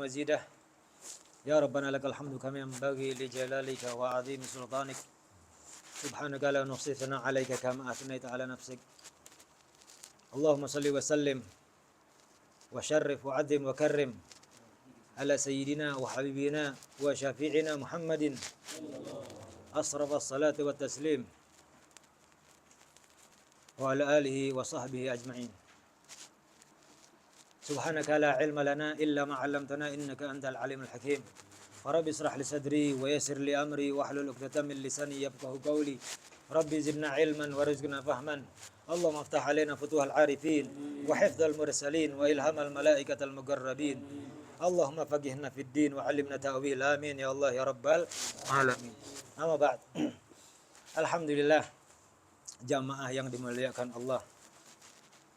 مزيده يا ربنا لك الحمد كما ينبغي لجلالك وعظيم سلطانك سبحانك لا نحصي ثناء عليك كما أثنيت على نفسك اللهم صل وسلم وشرف وعظم وكرم على سيدنا وحبيبنا وشفيعنا محمد أصرف الصلاة والتسليم وعلى آله وصحبه أجمعين سبحانك لا علم لنا إلا ما علمتنا إنك أنت العليم الحكيم فرب اشرح لي صدري ويسر لي أمري واحلل عقدة من لساني يفقهوا قولي ربي زدنا علما ورزقنا فهما اللهم افتح علينا فتوح العارفين وحفظ المرسلين وإلهام الملائكة المقربين اللهم فقهنا في الدين وعلمنا تأويل آمين يا الله يا رب العالمين أما بعد Alhamdulillah jamaah yang dimuliakan Allah,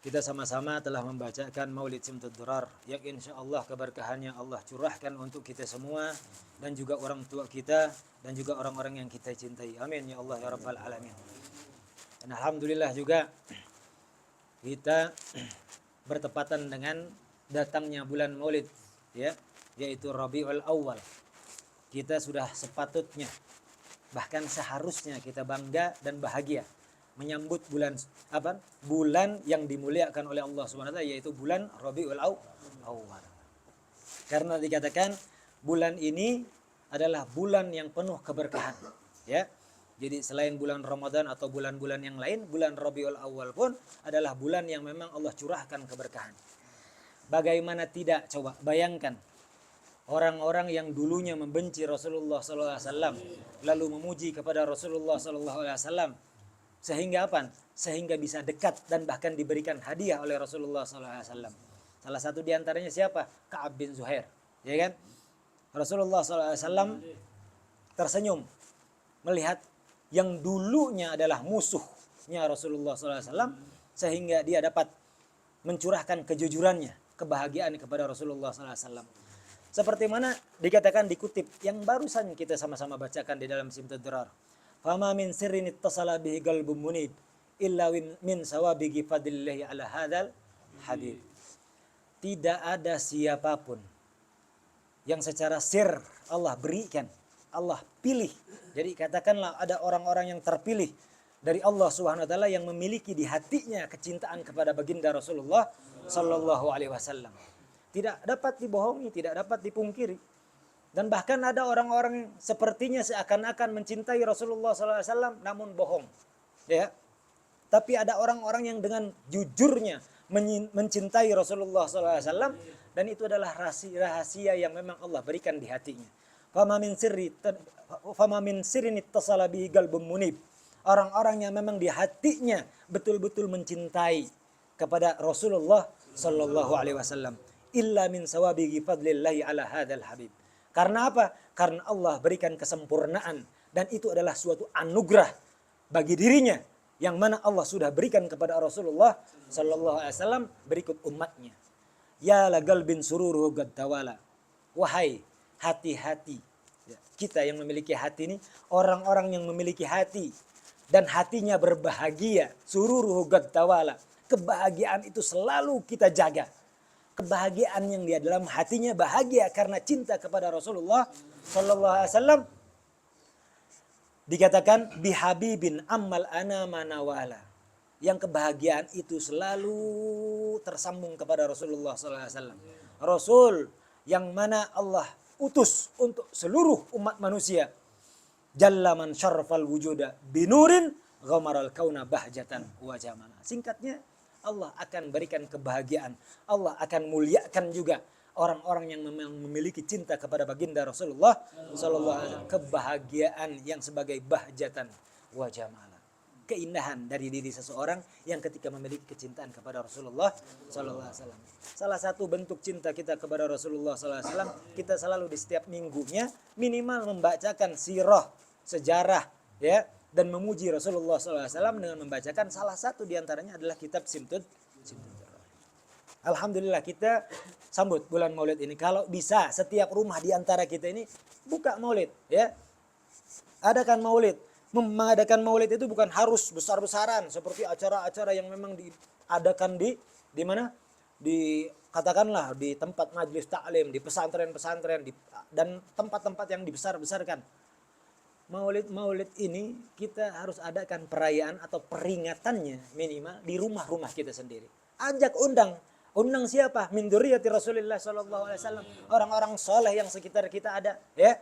kita sama-sama telah membacakan Maulid Simtud Durar yang insya Allah keberkahannya Allah curahkan untuk kita semua dan juga orang tua kita dan juga orang-orang yang kita cintai. Amin ya Allah ya Rabbal Alamin. Dan Alhamdulillah juga kita bertepatan dengan datangnya bulan Maulid, ya, yaitu Rabiul Awal. Kita sudah sepatutnya, bahkan seharusnya kita bangga dan bahagia menyambut bulan apa? Bulan yang dimuliakan oleh Allah Subhanahu wa taala, yaitu bulan Rabiul Awal. Karena dikatakan bulan ini adalah bulan yang penuh keberkahan, ya. Jadi selain bulan Ramadan atau bulan-bulan yang lain, bulan Rabiul Awal pun adalah bulan yang memang Allah curahkan keberkahan. Bagaimana tidak, coba bayangkan orang-orang yang dulunya membenci Rasulullah SAW lalu memuji kepada Rasulullah SAW sehingga apa? Sehingga bisa dekat dan bahkan diberikan hadiah oleh Rasulullah SAW. Salah satu diantaranya siapa? Ka'ab bin Zuhair, ya kan? Rasulullah SAW tersenyum melihat yang dulunya adalah musuhnya Rasulullah SAW sehingga dia dapat mencurahkan kejujurannya, kebahagiaan kepada Rasulullah SAW. Seperti mana dikatakan dikutip yang barusan kita sama-sama bacakan di dalam Simtud Durar. Fama min sirrin ittasala bihi qalbun munib illa min sawabihi fadlillahi ala hadzal habib. Tidak ada siapapun yang secara sir Allah berikan, Allah pilih. Jadi katakanlah ada orang-orang yang terpilih dari Allah Subhanahu wa taala yang memiliki di hatinya kecintaan kepada baginda Rasulullah sallallahu alaihi wasallam. Tidak dapat dibohongi, tidak dapat dipungkiri. Dan bahkan ada orang-orang sepertinya seakan-akan mencintai Rasulullah SAW namun bohong, ya. Tapi ada orang-orang yang dengan jujurnya mencintai Rasulullah SAW dan itu adalah rahasia yang memang Allah berikan di hatinya. Fama min sirrin ittasala bihi qalbun munib. Orang-orang yang memang di hatinya betul-betul mencintai kepada Rasulullah sallallahu alaihi wasallam. Illa min sawabihi fadlillahi ala hadzal habib. Karena apa? Karena Allah berikan kesempurnaan dan itu adalah suatu anugerah bagi dirinya yang mana Allah sudah berikan kepada Rasulullah sallallahu alaihi wasallam berikut umatnya. Ya la galbin sururuhu gaddawala. Wahai hati-hati kita yang memiliki hati ini, orang-orang yang memiliki hati dan hatinya berbahagia, sururuhu gaddawala. Kebahagiaan itu selalu kita jaga. Kebahagiaan yang dia dalam hatinya bahagia karena cinta kepada Rasulullah sallallahu alaihi wasallam. Dikatakan bihabibin ammal ana manawala. Yang kebahagiaan itu selalu tersambung kepada Rasulullah sallallahu alaihi wasallam. Rasul yang mana Allah utus untuk seluruh umat manusia. Jalla man syarfal wujuda binurin ghamaral kauna bahjatan wa jamala. Singkatnya, Allah akan berikan kebahagiaan. Allah akan muliakan juga orang-orang yang memiliki cinta kepada baginda Rasulullah sallallahu alaihi wasallam. Kebahagiaan yang sebagai bahjatan wa jamala. Keindahan dari diri seseorang yang ketika memiliki kecintaan kepada Rasulullah sallallahu alaihi wasallam. Salah satu bentuk cinta kita kepada Rasulullah sallallahu alaihi wasallam, kita selalu di setiap minggunya minimal membacakan sirah, sejarah, ya, dan memuji Rasulullah SAW dengan membacakan salah satu diantaranya adalah kitab Simtud Durar. Alhamdulillah kita sambut bulan Maulid ini. Kalau bisa setiap rumah diantara kita ini buka Maulid, ya. Adakan Maulid. Mengadakan Maulid itu bukan harus besar-besaran seperti acara-acara yang memang diadakan di mana? katakanlah di tempat majelis taklim, di pesantren-pesantren, dan tempat-tempat yang dibesar-besarkan. Maulid ini kita harus adakan perayaan atau peringatannya minimal di rumah-rumah kita sendiri. Undang siapa? Min dzurriyyati Rasulillah sallallahu alaihi wasallam. Orang-orang soleh yang sekitar kita ada, ya.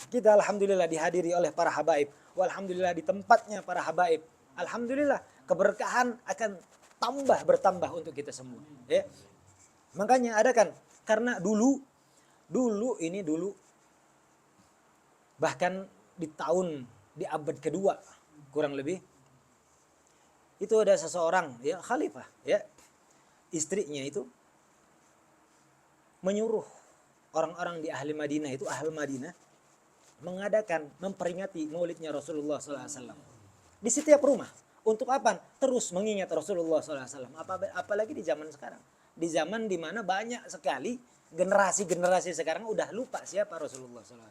Kita alhamdulillah dihadiri oleh para habaib. Walhamdulillah di tempatnya para habaib. Alhamdulillah keberkahan akan bertambah untuk kita semua, ya. Makanya adakan, karena dulu bahkan di abad kedua kurang lebih, itu ada seseorang, ya, khalifah, ya, istrinya itu menyuruh orang-orang di ahli Madinah memperingati maulidnya Rasulullah SAW di setiap rumah. Untuk apa? Terus mengingat Rasulullah SAW. Apalagi di zaman sekarang, di zaman dimana banyak sekali generasi sekarang udah lupa siapa Rasulullah SAW.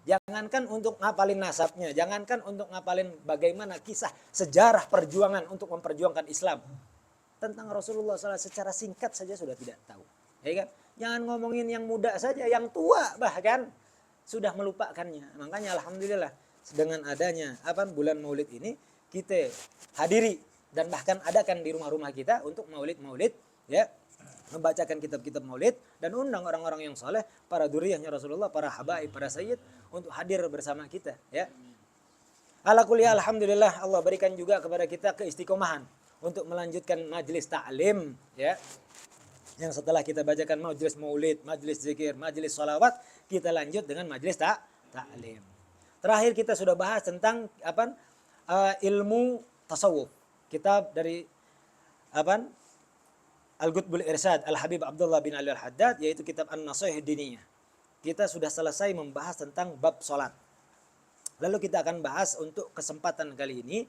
Jangankan untuk ngapalin nasabnya, jangankan untuk ngapalin bagaimana kisah sejarah perjuangan untuk memperjuangkan Islam. Tentang Rasulullah SAW secara singkat saja sudah tidak tahu. Ya kan? Jangan ngomongin yang muda saja, yang tua bahkan sudah melupakannya. Makanya alhamdulillah dengan adanya bulan Maulid ini kita hadiri dan bahkan adakan di rumah-rumah kita untuk maulid, ya. Membacakan kitab-kitab maulid dan undang orang-orang yang saleh, para dzurriyyahnya Rasulullah, para habaib, para sayyid untuk hadir bersama kita, ya. Ala kulli alhamdulillah Allah berikan juga kepada kita keistiqomahan untuk melanjutkan majelis taklim, ya. Yang setelah kita bacakan majelis maulid, majelis zikir, majelis sholawat, kita lanjut dengan majelis taklim. Terakhir kita sudah bahas tentang ilmu tasawuf. Kitab dari Al-Qutbul Irsyad Al-Habib Abdullah bin Ali Al-Haddad, yaitu kitab An-Nasaih Diniyah. Kita sudah selesai membahas tentang bab salat. Lalu kita akan bahas untuk kesempatan kali ini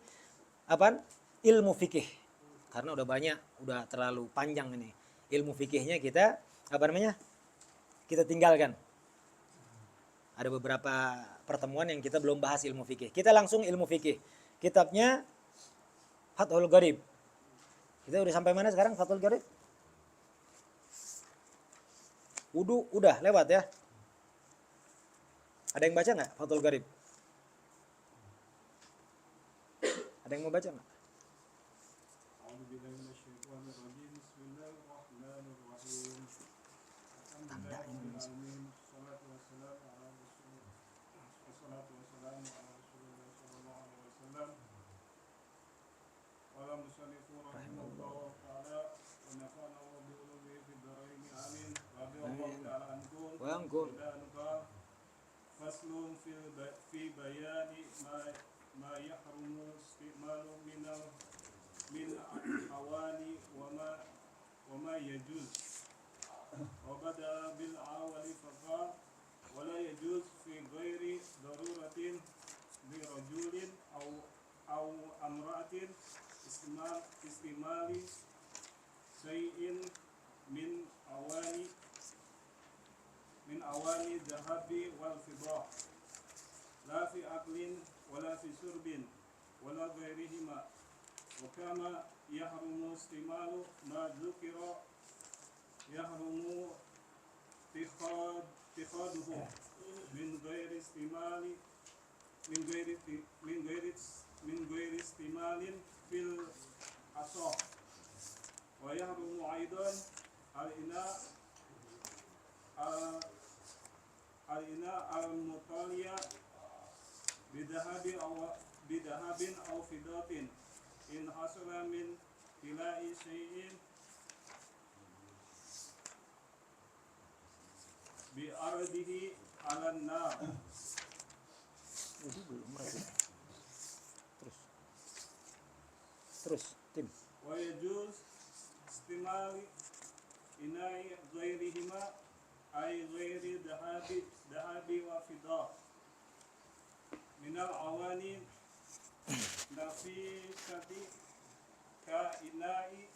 ilmu fikih. Karena udah terlalu panjang ini. Ilmu fikihnya kita kita tinggalkan. Ada beberapa pertemuan yang kita belum bahas ilmu fikih. Kita langsung ilmu fikih. Kitabnya Fathul Gharib. Kita udah sampai mana sekarang Fathul Gharib? Udah lewat, ya. Ada yang baca nggak Fathul Gharib? Ada yang mau baca nggak? Faslun fi bayani ma yahrumu istimalu min awani wa ma yajuz. Wa bada bil awali faqa wa la yajuz fi ghairi daruratin bi rajulin aw amra'atin istimali shay'in min awani dhahabi wal fiddah la fi aklin wala fi surbin wala ghairihima wa kama yahrumu istimalu ma dhukira yahrumu tikhaduhu min ghairi istimali min ghairi istimalin fil asah wa yahrumu aidan al-ina al-mutaliya bidahabin aw fidatin in hasala min tilai syai'in bi ardihi 'ala an-nar. Terus tim. Wa yajuz istimali inai ghairihima ay ghairi dahabi wa fiddah minal awani nafisati ka inai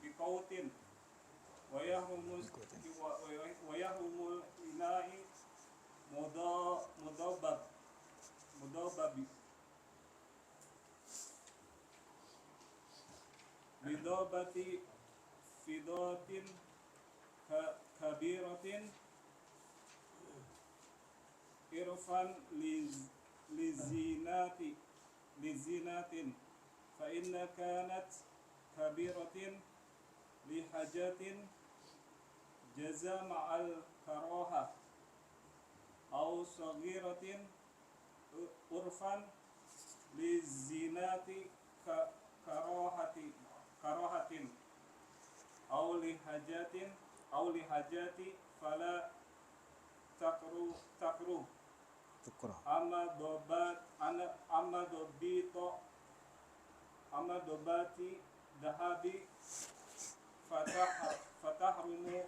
bikautin wa yahumul inai mudabbat mudababi bidabati fidatin kabiratin irfan lizinatin fa inna kanat kabiratin lihajatin jaza ma'al karaha au saghiratin urfan lizinati karahatin au lihajati fala takruh Syukur. amma dobati dahabi fatahrumu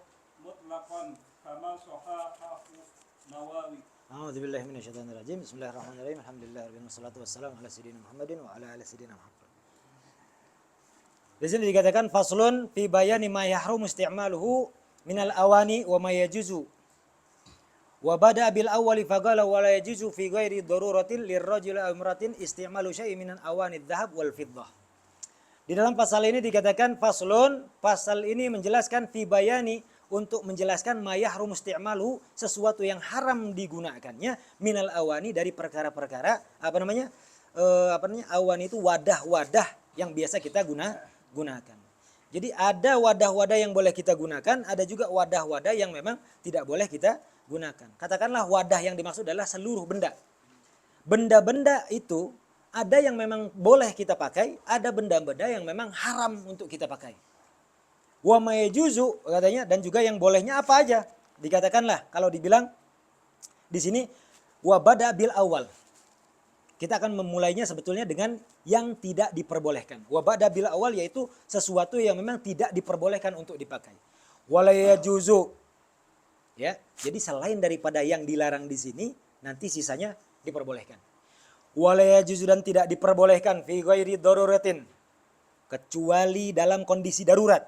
mutlaqan kama sahahahu Nawawi. A'udzubillahi minasyaitonirrajim. Bismillahirrahmanirrahim. Alhamdulillahirabbil wassalatu wassalamu ala sayyidina Muhammadin wa ala ali sayyidina Muhammad. Di sini dikatakan faslun fi bayani ma yahrumu isti'maluhu minal awani wa ma yajuzu. Wa bada bil awwali faqala wa la yajuzu fi ghairi daruratin lirrajuli aw imratin isti'malu syai'in minal awani dzahab wal fiddah. Di dalam pasal ini dikatakan faslun, pasal ini menjelaskan fi bayani, untuk menjelaskan ma yahrumu isti'maluhu, sesuatu yang haram digunakannya minal awani, dari perkara-perkara awani itu wadah-wadah yang biasa kita gunakan. Jadi ada wadah-wadah yang boleh kita gunakan, ada juga wadah-wadah yang memang tidak boleh kita gunakan. Katakanlah wadah yang dimaksud adalah seluruh benda. Benda-benda itu ada yang memang boleh kita pakai, ada benda-benda yang memang haram untuk kita pakai. Wa ma yajuzu katanya, dan juga yang bolehnya apa aja. Dikatakanlah kalau dibilang di sini wa bada bil awal. Kita akan memulainya sebetulnya dengan yang tidak diperbolehkan. Wa bada bil awal yaitu sesuatu yang memang tidak diperbolehkan untuk dipakai. Wa la yajuzu. Ya, jadi selain daripada yang dilarang di sini, nanti sisanya diperbolehkan. Wa la yajuzu, dan tidak diperbolehkan fi ghairi daruratin, kecuali dalam kondisi darurat.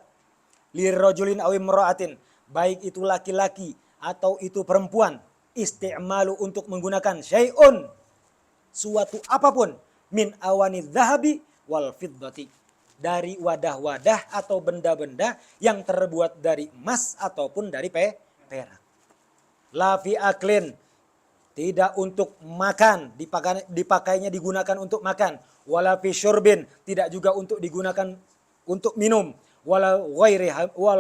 Lirrajulin aw imra'atin, baik itu laki-laki atau itu perempuan, isti'malu, untuk menggunakan syai'un, suatu apapun, min awani dzahabi wal fiddati, dari wadah-wadah atau benda-benda yang terbuat dari emas ataupun dari perak. La fi aklin, tidak untuk makan, dipakainya digunakan untuk makan. Wala fi syurbin, tidak juga untuk digunakan untuk minum. Wala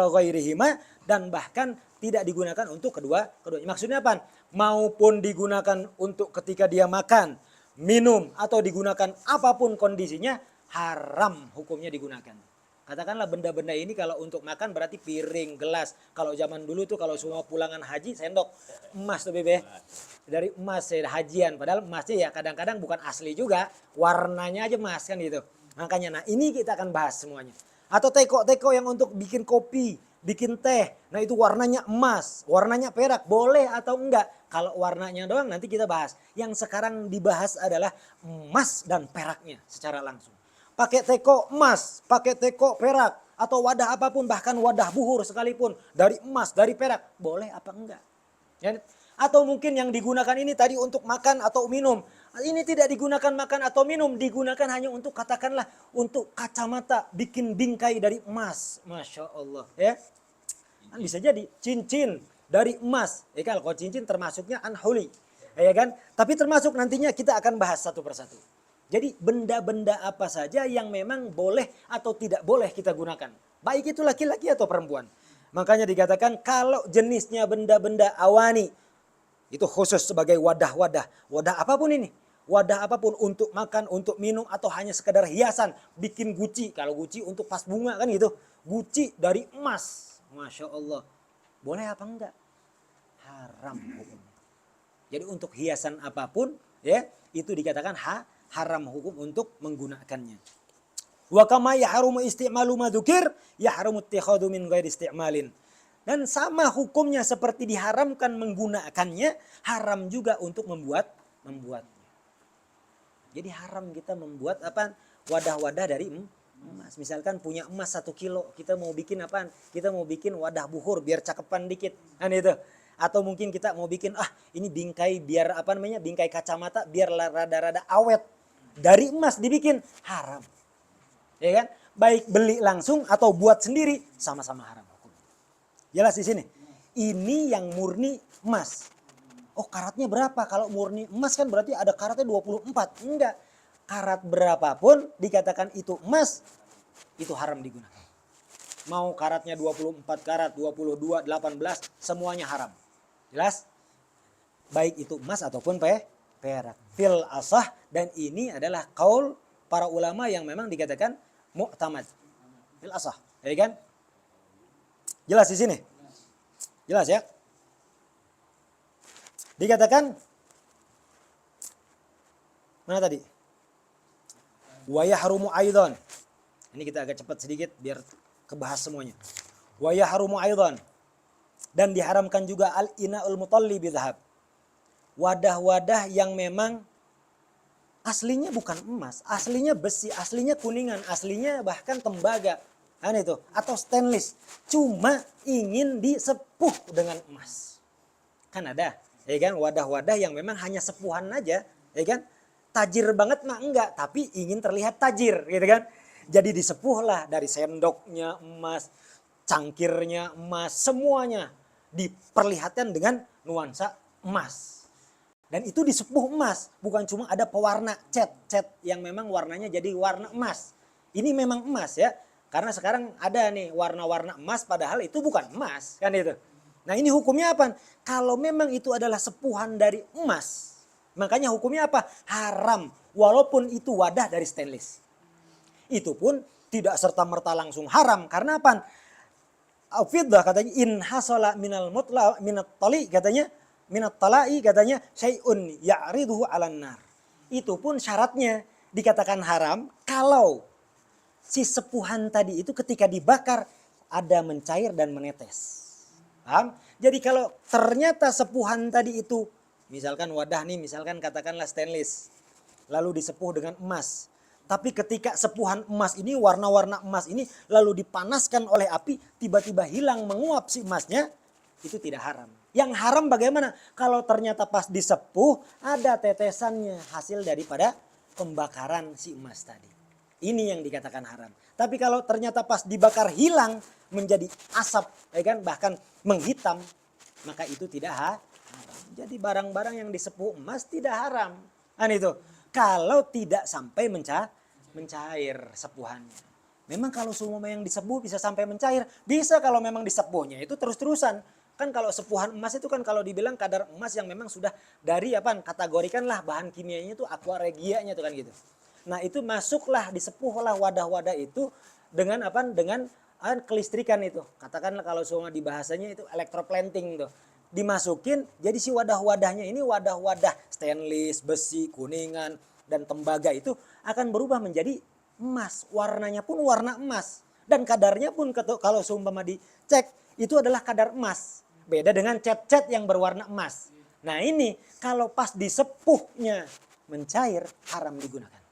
ghairihima, dan bahkan tidak digunakan untuk keduanya. Maksudnya apa? Maupun digunakan untuk ketika dia makan, minum, atau digunakan apapun kondisinya, haram hukumnya digunakan. Katakanlah benda-benda ini kalau untuk makan berarti piring, gelas. Kalau zaman dulu tuh kalau semua pulangan haji, sendok emas tuh bebe. Dari emas hajian, padahal emasnya ya kadang-kadang bukan asli juga, warnanya aja emas kan gitu. Makanya nah ini kita akan bahas semuanya. Atau teko-teko yang untuk bikin kopi, bikin teh. Nah itu warnanya emas, warnanya perak, boleh atau enggak? Kalau warnanya doang nanti kita bahas. Yang sekarang dibahas adalah emas dan peraknya secara langsung. Pakai teko emas, pakai teko perak, atau wadah apapun, bahkan wadah buhur sekalipun, dari emas, dari perak, boleh apa enggak? Ya? Atau mungkin yang digunakan ini tadi untuk makan atau minum. Ini tidak digunakan makan atau minum, digunakan hanya untuk katakanlah untuk kacamata, bikin bingkai dari emas. Masya Allah. Ya. Kan bisa jadi cincin dari emas. Ya kan, kalau cincin termasuknya anhuli. Ya kan? Tapi termasuk nantinya kita akan bahas satu persatu. Jadi benda-benda apa saja yang memang boleh atau tidak boleh kita gunakan. Baik itu laki-laki atau perempuan. Makanya dikatakan kalau jenisnya benda-benda awani, itu khusus sebagai wadah-wadah. Wadah apapun ini. Wadah apapun untuk makan, untuk minum, atau hanya sekedar hiasan. Bikin guci. Kalau guci untuk pas bunga kan gitu. Guci dari emas. Masya Allah. Boleh apa enggak? Haram hukumnya. Jadi untuk hiasan apapun, ya itu dikatakan haram hukum untuk menggunakannya. Wa kama yahrumu isti'malu ma dzukir yahrumu ittikhadhu min ghairi isti'malin. Dan sama hukumnya seperti diharamkan menggunakannya, haram juga untuk membuatnya. Jadi haram kita membuat apa? Wadah-wadah dari emas. Misalkan punya emas 1 kilo, kita mau bikin apaan? Kita mau bikin wadah buhur biar cakepan dikit. Kan itu. Atau mungkin kita mau bikin ini bingkai biar bingkai kacamata biar rada-rada awet. Dari emas dibikin haram. Ya kan? Baik beli langsung atau buat sendiri sama-sama haram. Jelas di sini. Ini yang murni emas. Oh, karatnya berapa? Kalau murni emas kan berarti ada karatnya 24. Enggak. Karat berapapun dikatakan itu emas, itu haram digunakan. Mau karatnya 24 karat, 22, 18, semuanya haram. Jelas? Baik itu emas ataupun perak. Fil asah, dan ini adalah kaul para ulama yang memang dikatakan mu'tamad. Fil asah, ya kan? Jelas di sini? Jelas ya? Dikatakan mana tadi? Wa yahrumu aidan. Ini kita agak cepat sedikit biar kebahas semuanya. Wa yahrumu aidan. Dan diharamkan juga al-ina'ul mutalli bidhahab. Wadah-wadah yang memang aslinya bukan emas, aslinya besi, aslinya kuningan, aslinya bahkan tembaga. Kan itu, atau stainless. Cuma ingin disepuh dengan emas. Kan ada, ya kan? Wadah-wadah yang memang hanya sepuhan aja, ya kan? Tajir banget mah enggak, tapi ingin terlihat tajir, gitu kan? Jadi disepuh lah dari sendoknya emas, cangkirnya emas, semuanya diperlihatkan dengan nuansa emas. Dan itu disepuh emas, bukan cuma ada pewarna cat yang memang warnanya jadi warna emas. Ini memang emas ya. Karena sekarang ada nih warna-warna emas padahal itu bukan emas, kan itu. Nah, ini hukumnya apa? Kalau memang itu adalah sepuhan dari emas, makanya hukumnya apa? Haram, walaupun itu wadah dari stainless. Itu pun tidak serta-merta langsung haram, karena apa? Fiddah katanya in hasala minal mutla minat tali katanya, minat talai katanya syai'un ya'riduhu 'alan nar. Itu pun syaratnya dikatakan haram kalau si sepuhan tadi itu ketika dibakar ada mencair dan menetes. Paham? Jadi kalau ternyata sepuhan tadi itu, misalkan wadah nih, misalkan katakanlah stainless, lalu disepuh dengan emas. Tapi ketika sepuhan emas ini, warna-warna emas ini, lalu dipanaskan oleh api, tiba-tiba hilang menguap si emasnya, itu tidak haram. Yang haram bagaimana? Kalau ternyata pas disepuh, ada tetesannya hasil daripada pembakaran si emas tadi. Ini yang dikatakan haram. Tapi kalau ternyata pas dibakar hilang menjadi asap, ya kan, bahkan menghitam, maka itu tidak haram. Jadi barang-barang yang disepuh emas tidak haram. Kan itu. Kalau tidak sampai mencair sepuhannya. Memang kalau semua yang disepuh bisa sampai mencair, bisa kalau memang disepuhnya itu terus-terusan. Kan kalau sepuhan emas itu kan kalau dibilang kadar emas yang memang sudah dari kategorikanlah bahan kimianya itu aqua regianya itu kan gitu. Nah, itu masuklah disepuhlah wadah-wadah itu dengan dengan kelistrikan itu. Katakanlah kalau semua di bahasanya itu electroplanting tuh. Dimasukin jadi si wadah-wadahnya ini wadah-wadah stainless, besi, kuningan dan tembaga itu akan berubah menjadi emas. Warnanya pun warna emas dan kadarnya pun kalau seumpama dicek itu adalah kadar emas. Beda dengan cat-cat yang berwarna emas. Nah, ini kalau pas disepuhnya mencair haram digunakan.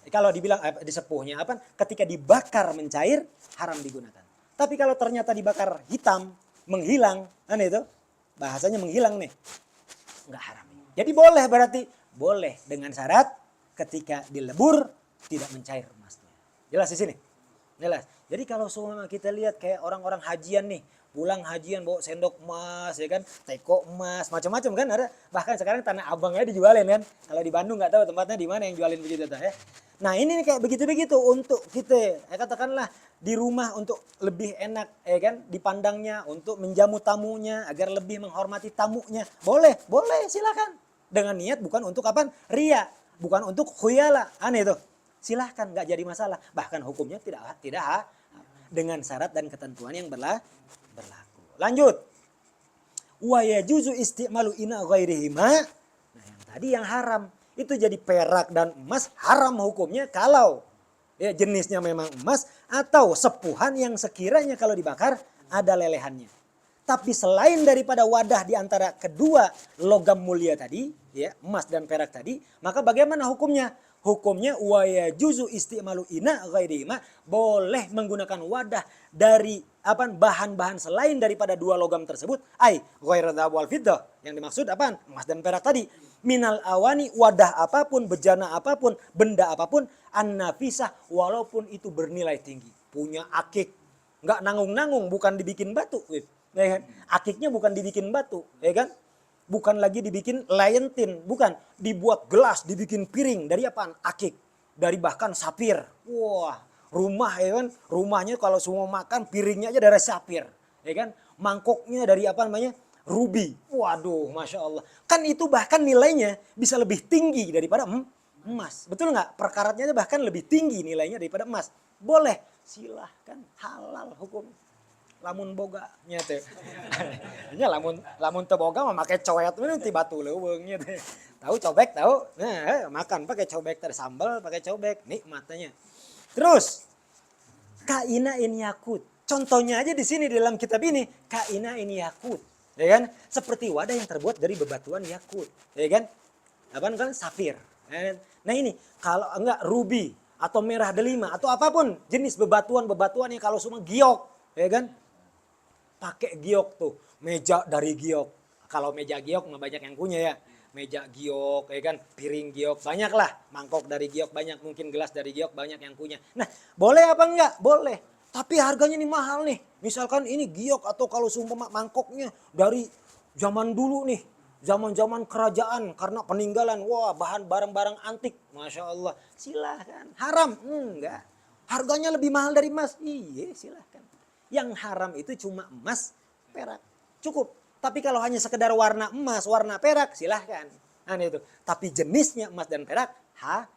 Kalau dibilang disepuhnya ketika dibakar mencair haram digunakan. Tapi kalau ternyata dibakar hitam, menghilang, kan itu bahasanya menghilang nih, nggak haram. Jadi boleh, berarti boleh dengan syarat ketika dilebur tidak mencair emasnya. Jelas di sini? Jelas. Jadi kalau semua kita lihat kayak orang-orang hajian nih, pulang hajian bawa sendok emas, ya kan, teko emas, macam-macam kan ada. Bahkan sekarang Tanah Abang aja dijualin kan. Kalau di Bandung nggak tahu tempatnya di mana yang jualin begitu ya. Nah, ini kayak begitu-begitu untuk kita, katakanlah di rumah untuk lebih enak, ya kan, dipandangnya, untuk menjamu tamunya agar lebih menghormati tamunya. Boleh, silakan. Dengan niat bukan untuk ria, bukan untuk khuyala, aneh itu. Silahkan, nggak jadi masalah. Bahkan hukumnya tidak dengan syarat dan ketentuan yang berlaku. Lanjut. Wa yajuzu isti'malu ina ghairihima. Nah, yang tadi yang haram itu jadi perak dan emas haram hukumnya kalau ya jenisnya memang emas atau sepuhan yang sekiranya kalau dibakar ada lelehannya. Tapi selain daripada wadah di antara kedua logam mulia tadi, ya, emas dan perak tadi, maka bagaimana hukumnya? hukumnya wa yajuzu istimalu ina ghairi ma, boleh menggunakan wadah dari bahan-bahan selain daripada dua logam tersebut, ai ghairu dzahab wal fiddah, yang dimaksud apaan? Emas dan perak tadi. Minal awani, wadah apapun, bejana apapun, benda apapun, an-nafisah, walaupun itu bernilai tinggi. Punya akik, nggak nanggung-nanggung, bukan dibikin batu, ya kan? Akiknya bukan dibikin batu, ya kan? Bukan lagi dibikin layentin, bukan. Dibuat gelas, dibikin piring. Dari apaan? Akik. Dari bahkan sapir. Wah, rumah ya kan. Rumahnya kalau semua makan, piringnya aja dari sapir. Ya kan. Mangkoknya dari apa namanya? Ruby. Waduh, Masya Allah. Kan itu bahkan nilainya bisa lebih tinggi daripada emas. Betul nggak? Perkaratnya bahkan lebih tinggi nilainya daripada emas. Boleh. Silahkan. Halal hukum. Lamun boga nya teh. Nya lamun teu boga mah make coet we ti batu leuweung nya teh. Tahu cobek tahu? Nah, makan pakai cobek teh sambal pakai cobek, nikmatnya. Terus kaina in yakut. Contohnya aja di sini di dalam kitab ini, kaina in yakut. Ya kan? Seperti wadah yang terbuat dari bebatuan yakut, ya kan? Apaan kan safir. Nah ini kalau enggak ruby atau merah delima atau apapun jenis bebatuan yang kalau semua giok, ya kan? Pakai giok tuh, meja dari giok. Kalau meja giok mah banyak yang punya ya. Meja giok, ya kan, piring giok, banyak lah. Mangkok dari giok banyak, mungkin gelas dari giok banyak yang punya. Nah, boleh apa enggak? Boleh. Tapi harganya nih mahal nih. Misalkan ini giok atau kalau sumpah mangkoknya dari zaman dulu nih. Zaman-zaman kerajaan karena peninggalan. Wah, bahan barang-barang antik. Masya Allah. Silahkan. Haram? Enggak. Harganya lebih mahal dari emas? Iya, silahkan. Yang haram itu cuma emas, perak. Cukup. Tapi kalau hanya sekedar warna emas, warna perak, silahkan. Nah itu. Tapi jenisnya emas dan perak, haram.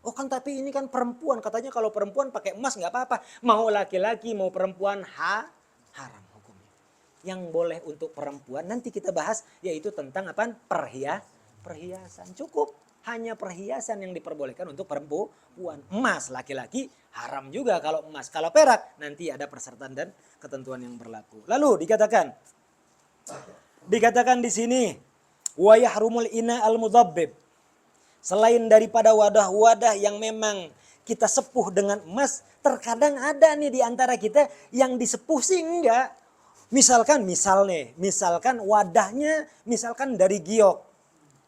Oh kan tapi ini kan perempuan. Katanya kalau perempuan pakai emas nggak apa-apa. Mau laki-laki, mau perempuan, haram hukumnya. Yang boleh untuk perempuan, nanti kita bahas, yaitu tentang apa? Perhiasan. Cukup. Hanya perhiasan yang diperbolehkan untuk perempuan. Emas laki-laki haram juga kalau emas. Kalau perak nanti ada persyaratan dan ketentuan yang berlaku. Lalu dikatakan di sini wa yahrumul ina al mudabbib. Selain daripada wadah-wadah yang memang kita sepuh dengan emas, terkadang ada nih di antara kita yang disepuh sih enggak. Misalkan wadahnya misalkan dari giok.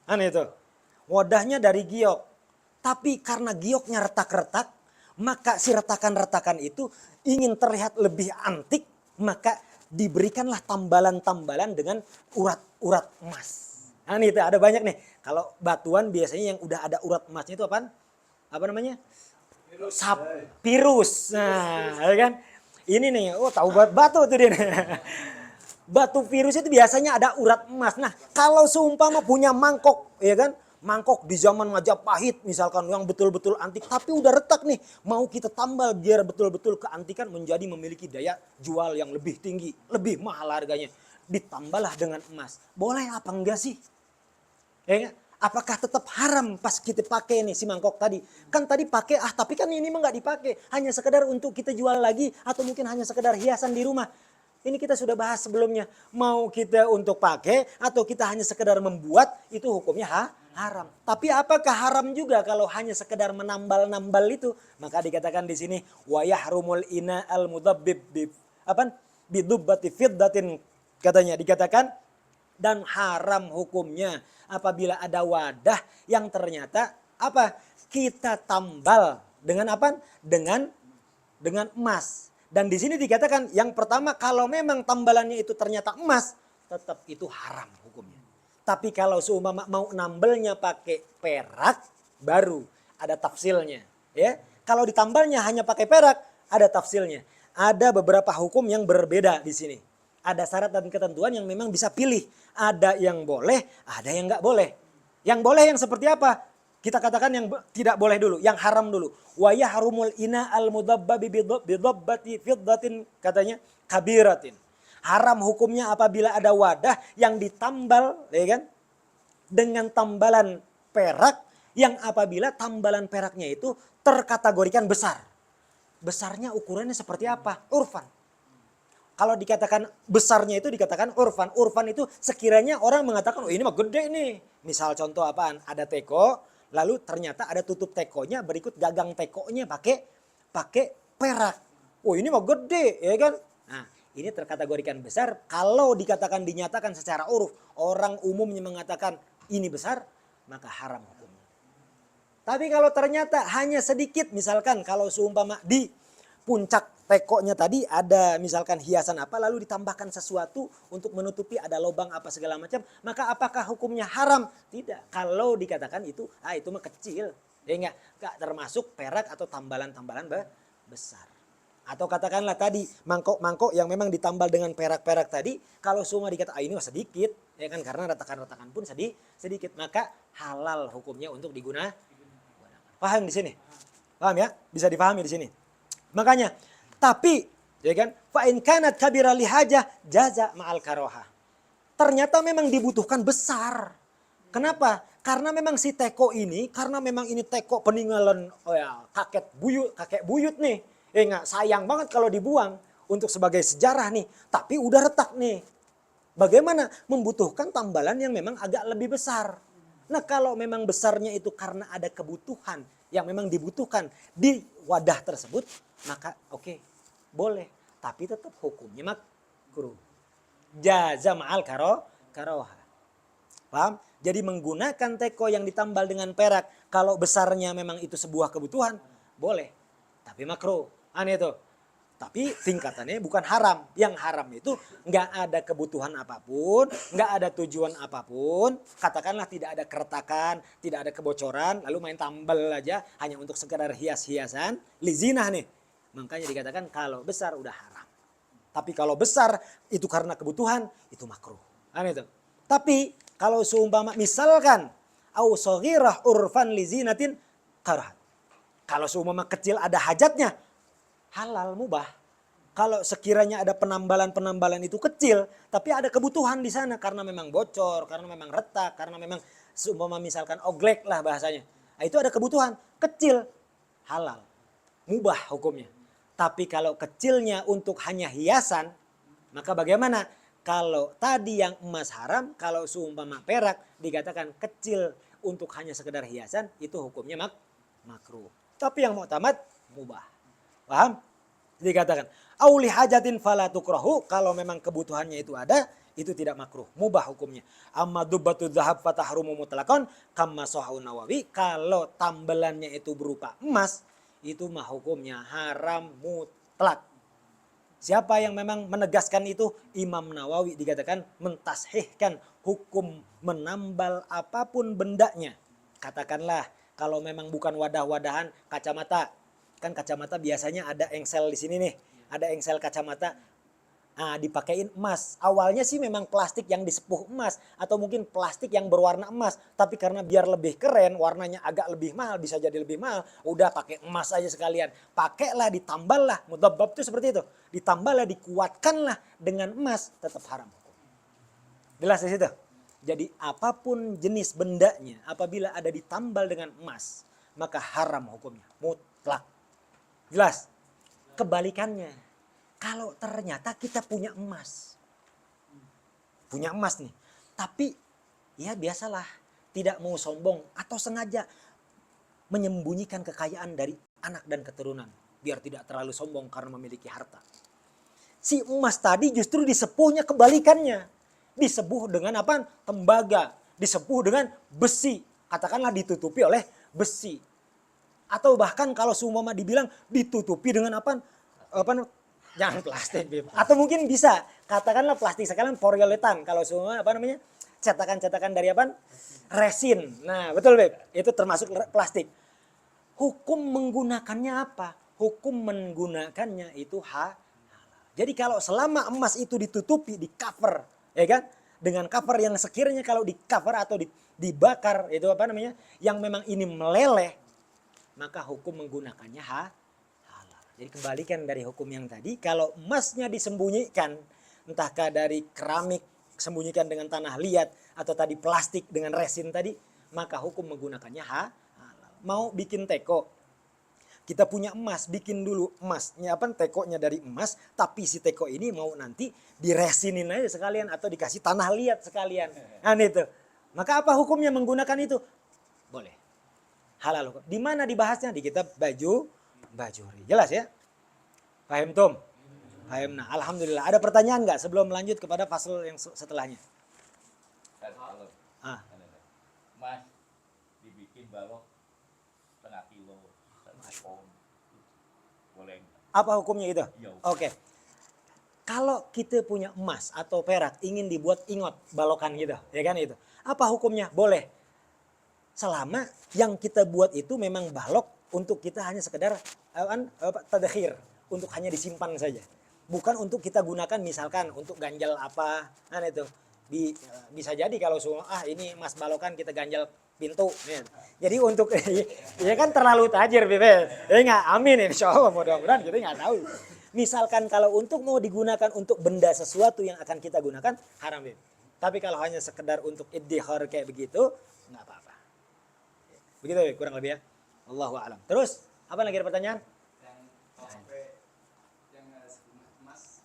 Aneh itu. Wadahnya dari giok. Tapi karena gioknya retak-retak, maka si retakan-retakan itu ingin terlihat lebih antik, maka diberikanlah tambalan-tambalan dengan urat-urat emas. Nah ini ada banyak nih. Kalau batuan biasanya yang udah ada urat emasnya itu apaan? Apa namanya? Sapirus. Nah, ya kan? Ini nih, tahu batu tuh dia. Batu virus itu biasanya ada urat emas. Nah, kalau seumpama punya mangkok, ya kan? Mangkok di zaman Majapahit misalkan yang betul-betul antik tapi udah retak nih, mau kita tambal biar betul-betul keantikan menjadi memiliki daya jual yang lebih tinggi, lebih mahal harganya. Ditambahlah dengan emas. Boleh apa enggak sih? Ya, apakah tetap haram pas kita pakai nih si mangkok tadi? Kan tadi pakai tapi kan ini mah nggak dipakai, hanya sekedar untuk kita jual lagi atau mungkin hanya sekedar hiasan di rumah. Ini kita sudah bahas sebelumnya. Mau kita untuk pakai atau kita hanya sekedar membuat, itu hukumnya haram. Tapi apakah haram juga kalau hanya sekedar menambal-nambal itu? Maka dikatakan di sini wa yahrumul ina al mudabbib bidubbati fiddatin, katanya dikatakan, dan haram hukumnya apabila ada wadah yang ternyata kita tambal dengan dengan emas. Dan di sini dikatakan yang pertama kalau memang tambalannya itu ternyata emas, tetap itu haram hukumnya. Tapi kalau seumpama mau nambelnya pakai perak, baru ada tafsilnya. Ya, kalau ditambalnya hanya pakai perak, ada tafsilnya. Ada beberapa hukum yang berbeda di sini. Ada syarat dan ketentuan yang memang bisa pilih. Ada yang boleh, ada yang nggak boleh. Yang boleh yang seperti apa? Kita katakan yang tidak boleh dulu, yang haram dulu. Wa yahrumul ina al mudabbabi bidabbati fiddatin, katanya kabiratin. Haram hukumnya apabila ada wadah yang ditambal, ya kan, dengan tambalan perak yang apabila tambalan peraknya itu terkategorikan besar. Besarnya ukurannya seperti apa? Urfan. Kalau dikatakan besarnya itu dikatakan urfan. Urfan itu sekiranya orang mengatakan, oh ini mah gede nih. Misal contoh apaan? Ada teko, lalu ternyata ada tutup tekonya, berikut gagang tekonya pakai perak. Oh ini mah gede ya kan. Nah ini terkategorikan besar kalau dikatakan dinyatakan secara uruf. Orang umumnya mengatakan ini besar maka haram hukumnya. Tapi kalau ternyata hanya sedikit, misalkan kalau seumpama di puncak tekonya tadi ada misalkan hiasan apa lalu ditambahkan sesuatu untuk menutupi ada lubang apa segala macam, maka apakah hukumnya haram? Tidak. Kalau dikatakan itu mah kecil. Ya enggak termasuk perak atau tambalan-tambalan besar. Atau katakanlah tadi mangkok-mangkok yang memang ditambal dengan perak-perak tadi, kalau semua dikata ini mah sedikit, ya kan karena retakan-retakan pun sedikit, maka halal hukumnya untuk digunakan. Paham di sini? Paham ya? Bisa dipahami di sini. Makanya, tapi ya kan, fa in kanat kabira li hajah jaza ma'al karoha. Ternyata memang dibutuhkan besar. Kenapa? Karena memang si teko ini, karena memang ini teko peninggalan kakek buyut nih. Enggak sayang banget kalau dibuang untuk sebagai sejarah nih, tapi udah retak nih. Bagaimana? Membutuhkan tambalan yang memang agak lebih besar. Nah kalau memang besarnya itu karena ada kebutuhan yang memang dibutuhkan di wadah tersebut, maka oke, boleh. Tapi tetap hukumnya makruh. Jaza ma'al karoha. Paham? Jadi menggunakan teko yang ditambal dengan perak, kalau besarnya memang itu sebuah kebutuhan, boleh. Tapi makruh. Aneh itu. Tapi tingkatannya bukan haram. Yang haram itu nggak ada kebutuhan apapun, nggak ada tujuan apapun. Katakanlah tidak ada keretakan, tidak ada kebocoran, lalu main tambal aja hanya untuk sekedar hias-hiasan, lizinah nih. Makanya dikatakan kalau besar udah haram. Tapi kalau besar itu karena kebutuhan, itu makruh. Aneh itu. Tapi kalau seumpama misalkan au shaghirah urfan lizinatin karahat. Kalau seumpama kecil ada hajatnya, halal mubah. Kalau sekiranya ada penambalan-penambalan itu kecil, tapi ada kebutuhan di sana karena memang bocor, karena memang retak, karena memang seumpama misalkan oglek lah bahasanya. Nah, itu ada kebutuhan kecil, halal, mubah hukumnya. Tapi kalau kecilnya untuk hanya hiasan, maka bagaimana? Kalau tadi yang emas haram, kalau seumpama perak dikatakan kecil untuk hanya sekedar hiasan, itu hukumnya makruh. Tapi yang mu'tamad mubah. Paham? Dikatakan auli hajatin fala tukrahu, kalau memang kebutuhannya itu ada, itu tidak makruh, mubah hukumnya. Amma dubbatu dzahab fatahrumu mutlaqan kama sahu Nawawi, kalau tambelannya itu berupa emas, itu mah hukumnya haram mutlak. Siapa yang memang menegaskan itu? Imam Nawawi dikatakan mentashihkan hukum menambal apapun bendanya. Katakanlah kalau memang bukan wadah-wadahan kacamata. Kan kacamata biasanya ada engsel di sini nih. Ada engsel kacamata. Nah, dipakein emas. Awalnya sih memang plastik yang disepuh emas. Atau mungkin plastik yang berwarna emas. Tapi karena biar lebih keren, warnanya agak lebih mahal, bisa jadi lebih mahal. Udah pakai emas aja sekalian. Pakailah, ditamballah. Mudhabbab itu seperti itu. Ditamballah, dikuatkanlah dengan emas. Tetap haram. Jelas di situ? Jadi apapun jenis bendanya, apabila ada ditambal dengan emas, maka haram hukumnya. Mutlak. Jelas? Kebalikannya, kalau ternyata kita punya emas. Punya emas nih. Tapi ya biasalah, tidak mau sombong atau sengaja menyembunyikan kekayaan dari anak dan keturunan. Biar tidak terlalu sombong karena memiliki harta. Si emas tadi justru disepuhnya kebalikannya. Disepuh dengan apa? Tembaga. Disepuh dengan besi. Katakanlah ditutupi oleh besi. Atau bahkan kalau seumpama dibilang ditutupi dengan apa? Jangan plastik. Atau mungkin bisa katakanlah plastik sekalian poliuretan. Kalau seumpama cetakan-cetakan dari apa? Resin. Nah betul Beb. Itu termasuk plastik. Hukum menggunakannya apa? Hukum menggunakannya itu halal. Jadi kalau selama emas itu ditutupi, di cover, ya kan? Dengan cover yang sekiranya kalau di cover atau dibakar, itu apa namanya? Yang memang ini meleleh, maka hukum menggunakannya halal. Jadi kembalikan dari hukum yang tadi, kalau emasnya disembunyikan, entahkah dari keramik, sembunyikan dengan tanah liat, atau tadi plastik dengan resin tadi, maka hukum menggunakannya halal. Mau bikin teko, kita punya emas, bikin dulu emasnya tekonya dari emas, tapi si teko ini mau nanti diresinin aja sekalian atau dikasih tanah liat sekalian. Nah itu. Maka apa hukumnya menggunakan itu? Boleh. halal hukum. Di mana dibahasnya? Di kitab Bajuri. Jelas ya? Paham Tum? Paham. Nah, alhamdulillah. Ada pertanyaan nggak sebelum melanjut kepada fasal yang setelahnya? Mas dibikin balok setengah kilo, setengah pound. Boleh nggak? Apa hukumnya itu? Iya. Oke. Kalau kita punya emas atau perak ingin dibuat ingot balokan gitu, ya kan itu. Apa hukumnya? Boleh. Selama yang kita buat itu memang balok untuk kita hanya sekedar tadkhir, untuk hanya disimpan saja. Bukan untuk kita gunakan misalkan untuk ganjal apa, kan itu. Bisa jadi kalau semua ini emas balokan kita ganjal pintu. Nih. Jadi untuk ya kan terlalu tajir Bebe. Ya enggak, amin insyaallah mudah-mudahan kita enggak tahu. Misalkan kalau untuk mau digunakan untuk benda sesuatu yang akan kita gunakan haram Bebe. Tapi kalau hanya sekedar untuk iddihar kayak begitu enggak apa-apa. Begitu Bebe, kurang lebih ya. Allahu a'lam. Terus apa lagi ada pertanyaan?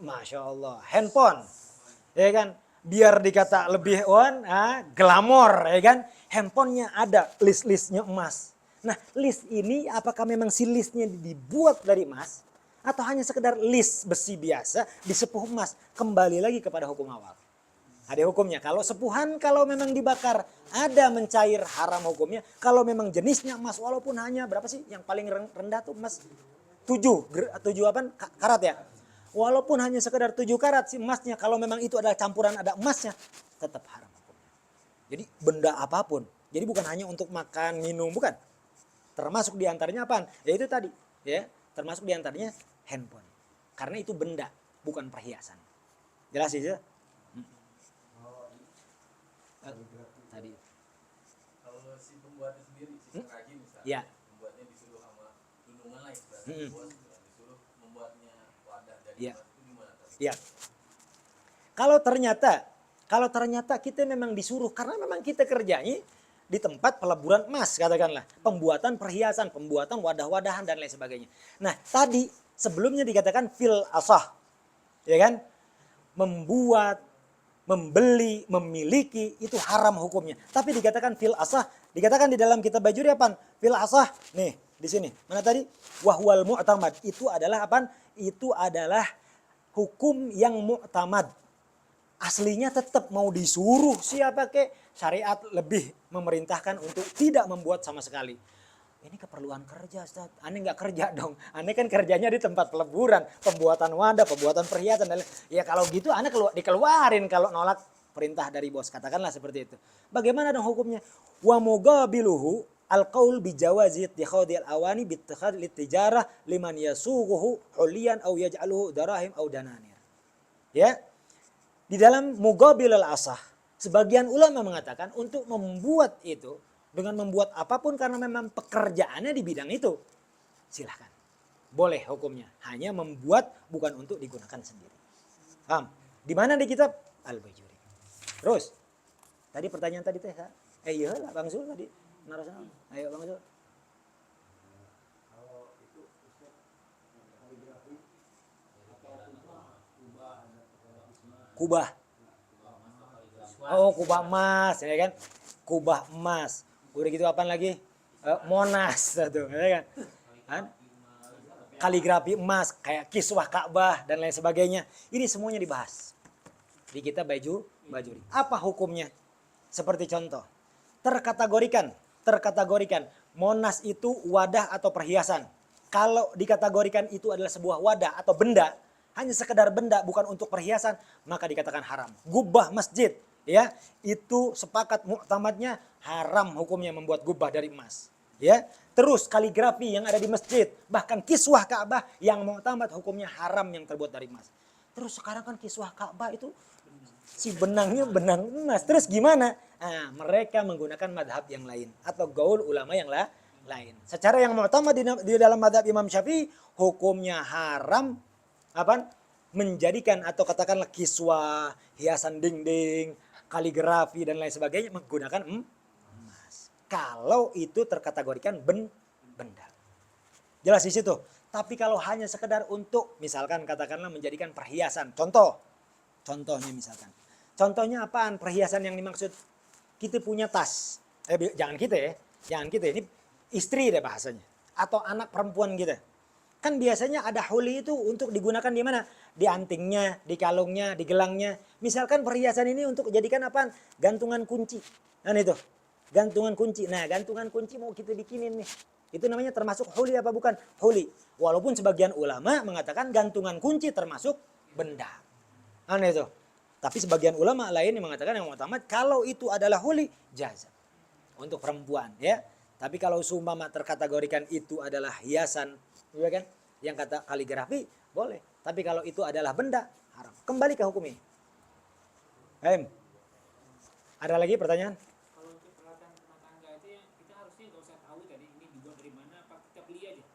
Masya Allah, handphone, ya kan? Biar dikata lebih glamor, ya kan? Handphonenya ada list-listnya emas. Nah, list ini apakah memang si listnya dibuat dari emas atau hanya sekedar list besi biasa disepuh emas? Kembali lagi kepada hukum awal. Ada hukumnya. Kalau sepuhan, kalau memang dibakar, ada mencair haram hukumnya. Kalau memang jenisnya emas, walaupun hanya berapa sih? Yang paling rendah tuh emas 7 karat ya. Walaupun hanya sekedar 7 karat si emasnya, kalau memang itu adalah campuran ada emasnya, tetap haram hukumnya. Jadi benda apapun. Jadi bukan hanya untuk makan, minum, bukan. Termasuk diantaranya apaan? Ya itu tadi. Ya, termasuk diantaranya handphone. Karena itu benda, bukan perhiasan. Jelas sih ya? Tadi. Kalau si pembuatnya sendiri, si pengrajin misalnya, Ya. pembuatnya disuruh sama tunungan lah Hmm. disuruh membuatnya wadah dari Ya. emas itu gimana? Ya. Kalau ternyata kita memang disuruh karena memang kita kerjanya di tempat peleburan emas katakanlah, pembuatan perhiasan, pembuatan wadah-wadahan dan lain sebagainya. Nah, tadi sebelumnya dikatakan fil asah. Ya kan? Membuat, membeli, memiliki itu haram hukumnya. Tapi dikatakan fil asah, dikatakan di dalam kitab Bajuri apaan? Fil asah. Nih, di sini. Mana tadi? Wahwal mu'tamad. Itu adalah apaan? Itu adalah hukum yang mu'tamad. Aslinya tetap mau disuruh siapa kek, syariat lebih memerintahkan untuk tidak membuat sama sekali. Ini keperluan kerja, Ustaz. Aneh nggak kerja dong. Aneh kan kerjanya di tempat peleburan, pembuatan wadah, pembuatan perhiasan. Ya kalau gitu aneh dikeluarin kalau nolak perintah dari bos. Katakanlah seperti itu. Bagaimana dong hukumnya? Wa mugabiluhu al-qaul bijawazi ittikhadil awani bittikhadil tijarah liman yasuguhu huliyan au yaj'aluhu darahim au dananir. Ya. Di dalam mugabil al-asah, sebagian ulama mengatakan untuk membuat itu dengan membuat apapun karena memang pekerjaannya di bidang itu. Silahkan. Boleh hukumnya. Hanya membuat bukan untuk digunakan sendiri. Paham? Di mana di kitab Al-Bajuri. Terus. Tadi pertanyaan tadi teh. Iya lah Bang Zul tadi. Narasana. Ayo Bang Zul. Kubah. Oh, kubah emas, ya kan? Kubah emas. Udah gitu apaan lagi? Monas tuh, ya kan? Kaligrafi emas, kayak kiswah Ka'bah dan lain sebagainya. Ini semuanya dibahas di kitab Bajuri. Apa hukumnya? Seperti contoh, terkategorikan Monas itu wadah atau perhiasan. Kalau dikategorikan itu adalah sebuah wadah atau benda, hanya sekedar benda bukan untuk perhiasan, maka dikatakan haram. Gubah masjid, ya, itu sepakat mu'tamadnya haram hukumnya membuat gubah dari emas. Ya, terus kaligrafi yang ada di masjid, bahkan kiswah Ka'bah yang mu'tamad hukumnya haram yang terbuat dari emas. Terus sekarang kan kiswah Ka'bah itu si benangnya benang emas. Terus gimana? Nah, mereka menggunakan madhab yang lain atau gaul ulama yang lain. Secara yang mu'tamad di dalam madhab Imam Syafi'i hukumnya haram apa? Menjadikan atau katakanlah kiswah, hiasan dinding, kaligrafi dan lain sebagainya menggunakan emas. Kalau itu terkategorikan benda. Jelas di situ. Tapi kalau hanya sekedar untuk misalkan katakanlah menjadikan perhiasan. Contohnya misalkan. Contohnya apaan perhiasan yang dimaksud? Kita punya tas. Jangan kita ya. Jangan kita. Ini istri deh bahasanya, atau anak perempuan kita. Kan biasanya ada huli itu untuk digunakan di mana? Di antingnya, di kalungnya, di gelangnya. Misalkan perhiasan ini untuk jadikan apa? Gantungan kunci. Kan itu. Gantungan kunci. Nah, gantungan kunci mau kita bikinin nih. Itu namanya termasuk huli apa bukan? Huli. Walaupun sebagian ulama mengatakan gantungan kunci termasuk benda. Kan itu. Tapi sebagian ulama lain yang mengatakan yang utama kalau itu adalah huli, jazat. Untuk perempuan ya. Tapi kalau seumpama terkategorikan itu adalah hiasan, ya kan? Yang kata kaligrafi boleh. Tapi kalau itu adalah benda, haram. Kembali ke hukum ini. Ada lagi pertanyaan? Kalau untuk peralatan rumah tangga itu ya, kita harusnya nggak usah tahu tadi ini dibuat dari mana, apa kita beli aja.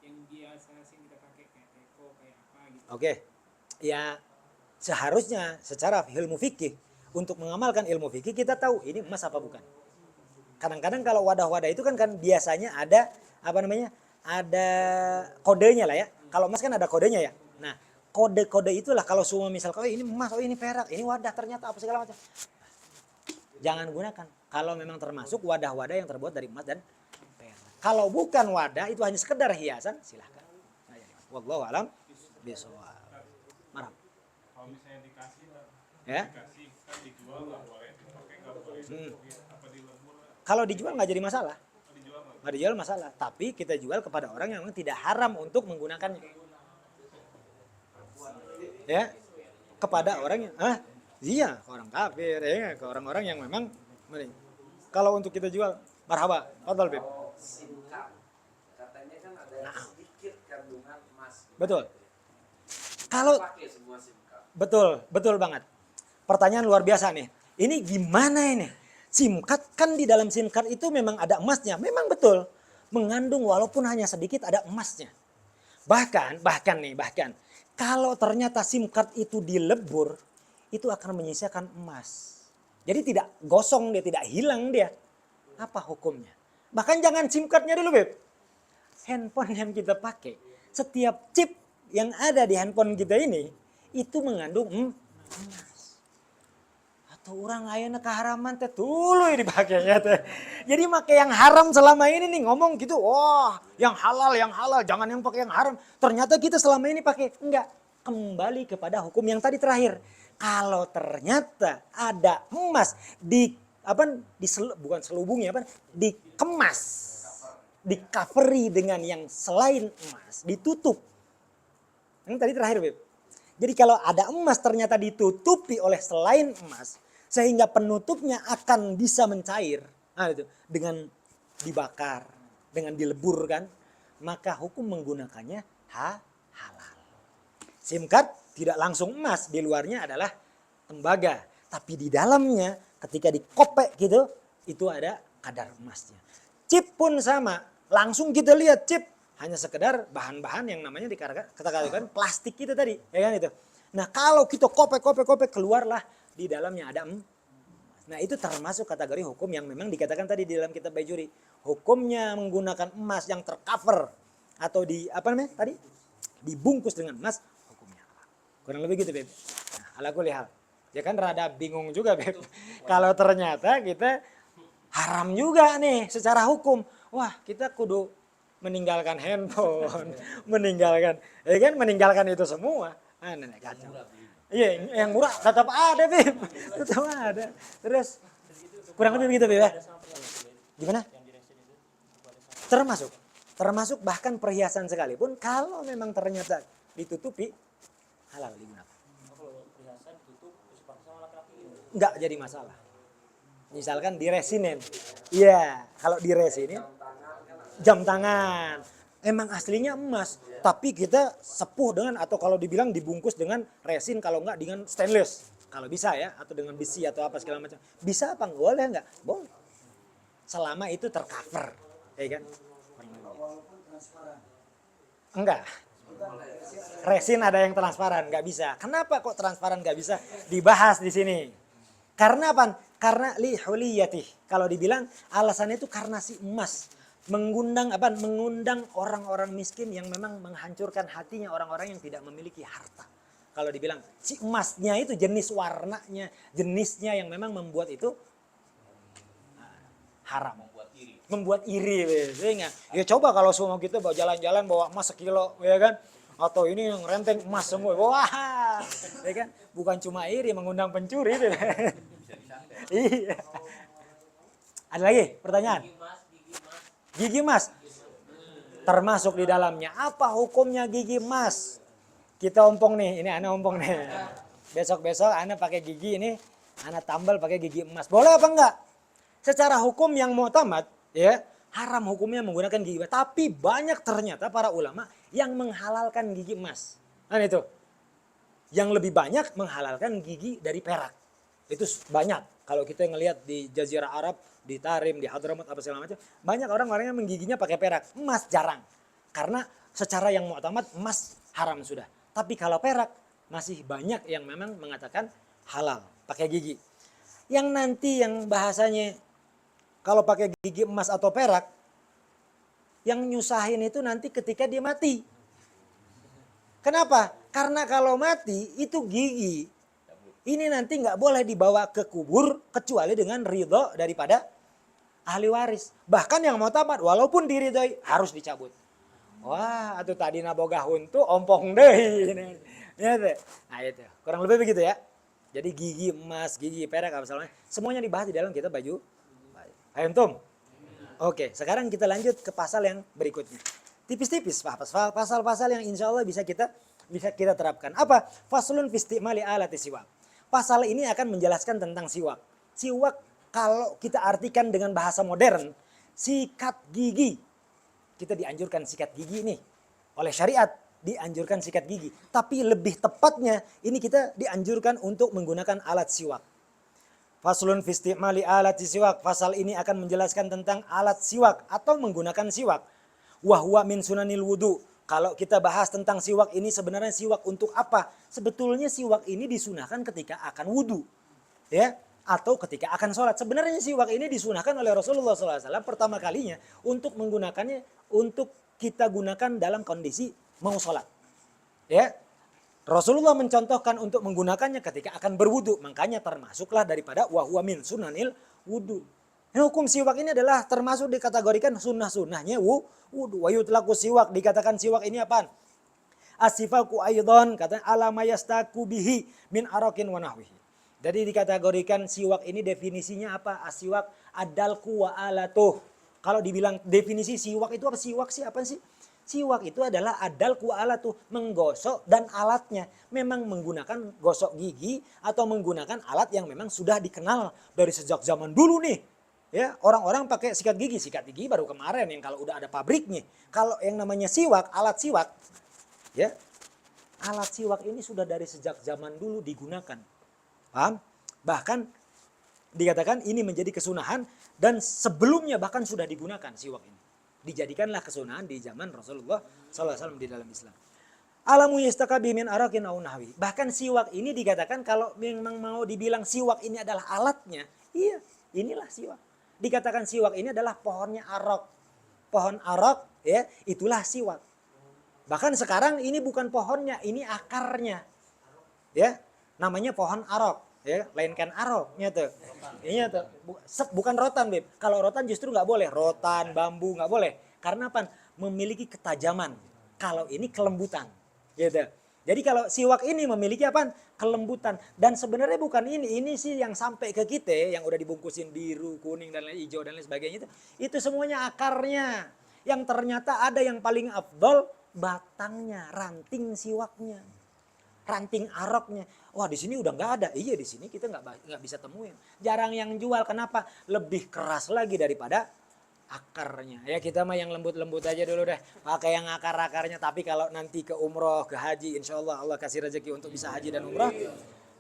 Yang biasa sering kita pakai kayak teko, kayak apa gitu. Oke. Ya seharusnya secara ilmu fikih untuk mengamalkan ilmu fikih kita tahu ini emas apa bukan. Kadang-kadang kalau wadah-wadah itu kan biasanya ada apa namanya? Ada kodenya lah ya. Kalau emas kan ada kodenya ya. Nah, kode-kode itulah kalau semua misalkan ini emas, oh ini perak, ini wadah ternyata apa segala macam. Jangan gunakan. Kalau memang termasuk wadah-wadah yang terbuat dari emas dan perak. Kalau bukan wadah itu hanya sekedar hiasan, silahkan. Wallahu a'lam bishawab. Marah. Kalau misalnya dikasih lah, Ya. dikasih kan dijual nggak boleh, dipakai nggak boleh, apa dilebur lah, Kalau dijual nggak jadi masalah. dijual nggak Nggak dijual masalah. Tapi kita jual kepada orang yang memang tidak haram untuk menggunakannya. Ya. Kepada orang yang, iya, ke orang kafir, ya, ke orang-orang yang memang kalau untuk kita jual, marhaba, fadhal Bib. SIM card. Katanya kan ada sedikit kandungan emas. Betul. Kalau Pakai semua SIM card. betul banget. Pertanyaan luar biasa nih. Ini gimana ini? SIM card kan di dalam SIM card itu memang ada emasnya. Memang betul. Mengandung walaupun hanya sedikit ada emasnya. Bahkan kalau ternyata SIM card itu dilebur, itu akan menyisakan emas. Jadi tidak gosong dia, tidak hilang dia. Apa hukumnya? Bahkan jangan SIM cardnya dulu, Beb. Handphone yang kita pakai, setiap chip yang ada di handphone kita ini, itu mengandung emas. Atau orang ayeuna keharaman teh tuluy dipakainya teh. Jadi pakai yang haram selama ini nih ngomong gitu, wah yang halal, jangan yang pakai yang haram. Ternyata kita selama ini pakai, enggak. Kembali kepada hukum yang tadi terakhir. Kalau ternyata ada emas bukan selubungi dikemas, di-coveri dengan yang selain emas, ditutup. Yang tadi terakhir, Beb. Jadi kalau ada emas ternyata ditutupi oleh selain emas, sehingga penutupnya akan bisa mencair. Nah, itu dengan dibakar, dengan dileburkan, maka hukum menggunakannya halal. SIM card tidak langsung emas, di luarnya adalah tembaga, tapi di dalamnya ketika dikopek gitu, itu ada kadar emasnya. Chip pun sama, langsung kita lihat chip hanya sekedar bahan-bahan yang namanya dikatakan plastik itu tadi, ya kan itu. Nah, kalau kita kopek keluarlah di dalamnya ada emas. Nah, itu termasuk kategori hukum yang memang dikatakan tadi di dalam kitab Baijuri. Hukumnya menggunakan emas yang tercover atau dibungkus dengan emas, hukumnya apa? Kurang lebih gitu, Beb. Nah, ala kulli hal. Ya kan rada bingung juga, Beb. Kalau ternyata kita haram juga nih secara hukum. Wah, kita kudu meninggalkan handphone, meninggalkan itu semua. Kacau. Iya, yang murah tetap ada, Beb. Tetap ada. Terus kurang lebih begitu, Beb. Gimana? Termasuk bahkan perhiasan sekalipun kalau memang ternyata ditutupi halal digunakan. Kalau perhiasan ditutup seperti sama laki-laki gitu. Enggak jadi masalah. Misalkan diresinin. Iya, kalau diresinin jam tangan. Emang aslinya emas, tapi kita sepuh dengan atau kalau dibilang dibungkus dengan resin, kalau enggak dengan stainless. Kalau bisa ya, atau dengan besi atau apa segala macam. Bisa apa boleh enggak? Boleh. Selama itu tercover, ya kan? Enggak. Resin ada yang transparan, enggak bisa. Kenapa kok transparan enggak bisa? Dibahas di sini. Karena apa? Karena li huliyati. Kalau dibilang alasannya itu karena si emas. Mengundang orang-orang miskin yang memang menghancurkan hatinya orang-orang yang tidak memiliki harta. Kalau dibilang si emasnya itu jenis warnanya, jenisnya yang memang membuat itu haram. Membuat iri. membuat iri, ya coba kalau semua kita bawa jalan-jalan bawa emas 1 kilo, ya kan? Atau ini yang renteng emas semua, wah, ya kan? Bukan cuma iri, mengundang pencuri itu. Iya. Ada lagi pertanyaan? Gigi emas termasuk di dalamnya. Apa hukumnya gigi emas? Kita ompong nih, ini Ana ompong nih. Besok-besok Ana pakai gigi ini, Ana tambal pakai gigi emas. Boleh apa enggak? Secara hukum yang mu'tamad, ya, haram hukumnya menggunakan gigi emas. Tapi banyak ternyata para ulama yang menghalalkan gigi emas. Kan itu. Yang lebih banyak menghalalkan gigi dari perak. Itu banyak. Kalau kita ngelihat di Jazirah Arab, di Tarim, di Hadramaut, apa segala macam, banyak orang-orang yang menggiginya pakai perak. Emas jarang. Karena secara yang mu'tamad emas haram sudah. Tapi kalau perak masih banyak yang memang mengatakan halal pakai gigi. Yang nanti yang bahasanya kalau pakai gigi emas atau perak, yang nyusahin itu nanti ketika dia mati. Kenapa? Karena kalau mati itu gigi ini nanti nggak boleh dibawa ke kubur kecuali dengan ridho daripada ahli waris. Bahkan yang mau tamat walaupun diridhoi harus dicabut. Wah, itu tadi naboga huntu ompong deh. Ya, nah itu kurang lebih begitu ya. Jadi gigi emas, gigi perak apa salahnya, semuanya dibahas di dalam kitab baju. Antum? Oke, sekarang kita lanjut ke pasal yang berikutnya. Tipis-tipis pasal-pasal yang insya Allah bisa kita terapkan. Apa? Faslun fi istimali alati siwak. Pasal ini akan menjelaskan tentang siwak. Siwak kalau kita artikan dengan bahasa modern, sikat gigi. Kita dianjurkan sikat gigi nih oleh syariat, dianjurkan sikat gigi. Tapi lebih tepatnya ini kita dianjurkan untuk menggunakan alat siwak. Faslun fi istimali alati siwak. Pasal ini akan menjelaskan tentang alat siwak atau menggunakan siwak. Wahwa min sunanil wudu. Kalau kita bahas tentang siwak ini sebenarnya siwak untuk apa? Sebetulnya siwak ini disunahkan ketika akan wudu. Ya, atau ketika akan sholat. Sebenarnya siwak ini disunahkan oleh Rasulullah SAW pertama kalinya untuk menggunakannya, untuk kita gunakan dalam kondisi mau sholat. Ya, Rasulullah mencontohkan untuk menggunakannya ketika akan berwudu. Makanya termasuklah daripada wahwa min sunanil wudu. Hukum siwak ini adalah termasuk dikategorikan sunnah-sunnahnya wudu. Wa yutlaku siwak, dikatakan siwak ini apaan? Asifaku aidon, katanya alama yastaku bihi min arakin wa nahwihi. Jadi dikategorikan siwak ini definisinya apa? Asiwak adalku wa alatuh. Kalau dibilang definisi siwak itu apa? Siwak sih apa sih? Siwak itu adalah adalku wa alatuh, menggosok dan alatnya. Memang menggunakan gosok gigi atau menggunakan alat yang memang sudah dikenal dari sejak zaman dulu nih. Ya, orang-orang pakai sikat gigi baru kemarin yang kalau udah ada pabriknya. Kalau yang namanya siwak, alat siwak, ya, alat siwak ini sudah dari sejak zaman dulu digunakan. Paham? Bahkan dikatakan ini menjadi kesunahan dan sebelumnya bahkan sudah digunakan siwak ini. Dijadikanlah kesunahan di zaman Rasulullah SAW di dalam Islam. Alamu yastakabi min arakin au nahwi. Bahkan siwak ini dikatakan kalau memang mau dibilang siwak ini adalah alatnya, iya, inilah siwak. Dikatakan siwak ini adalah pohonnya arok. Pohon arok, ya, itulah siwak. Bahkan sekarang ini bukan pohonnya, ini akarnya. Ya, namanya pohon arok, ya, lain kan aroknya tuh. Ini tuh bukan rotan, Beb. Kalau rotan justru nggak boleh, rotan, bambu nggak boleh. Karena apa? Memiliki ketajaman. Kalau ini kelembutan, gitu. Jadi kalau siwak ini memiliki apa? Kelembutan. Dan sebenarnya bukan ini sih yang sampai ke kita yang udah dibungkusin biru, kuning dan lain hijau dan lain sebagainya itu semuanya akarnya. Yang ternyata ada yang paling afdol batangnya, ranting siwaknya. Ranting aroknya. Wah, di sini udah nggak ada. Iya, di sini kita nggak bisa temuin. Jarang yang jual. Kenapa? Lebih keras lagi daripada akarnya. Ya, kita mah yang lembut-lembut aja dulu deh. Pakai yang akar-akarnya. Tapi kalau nanti ke umroh, ke haji, insya Allah Allah kasih rezeki untuk bisa haji dan umroh.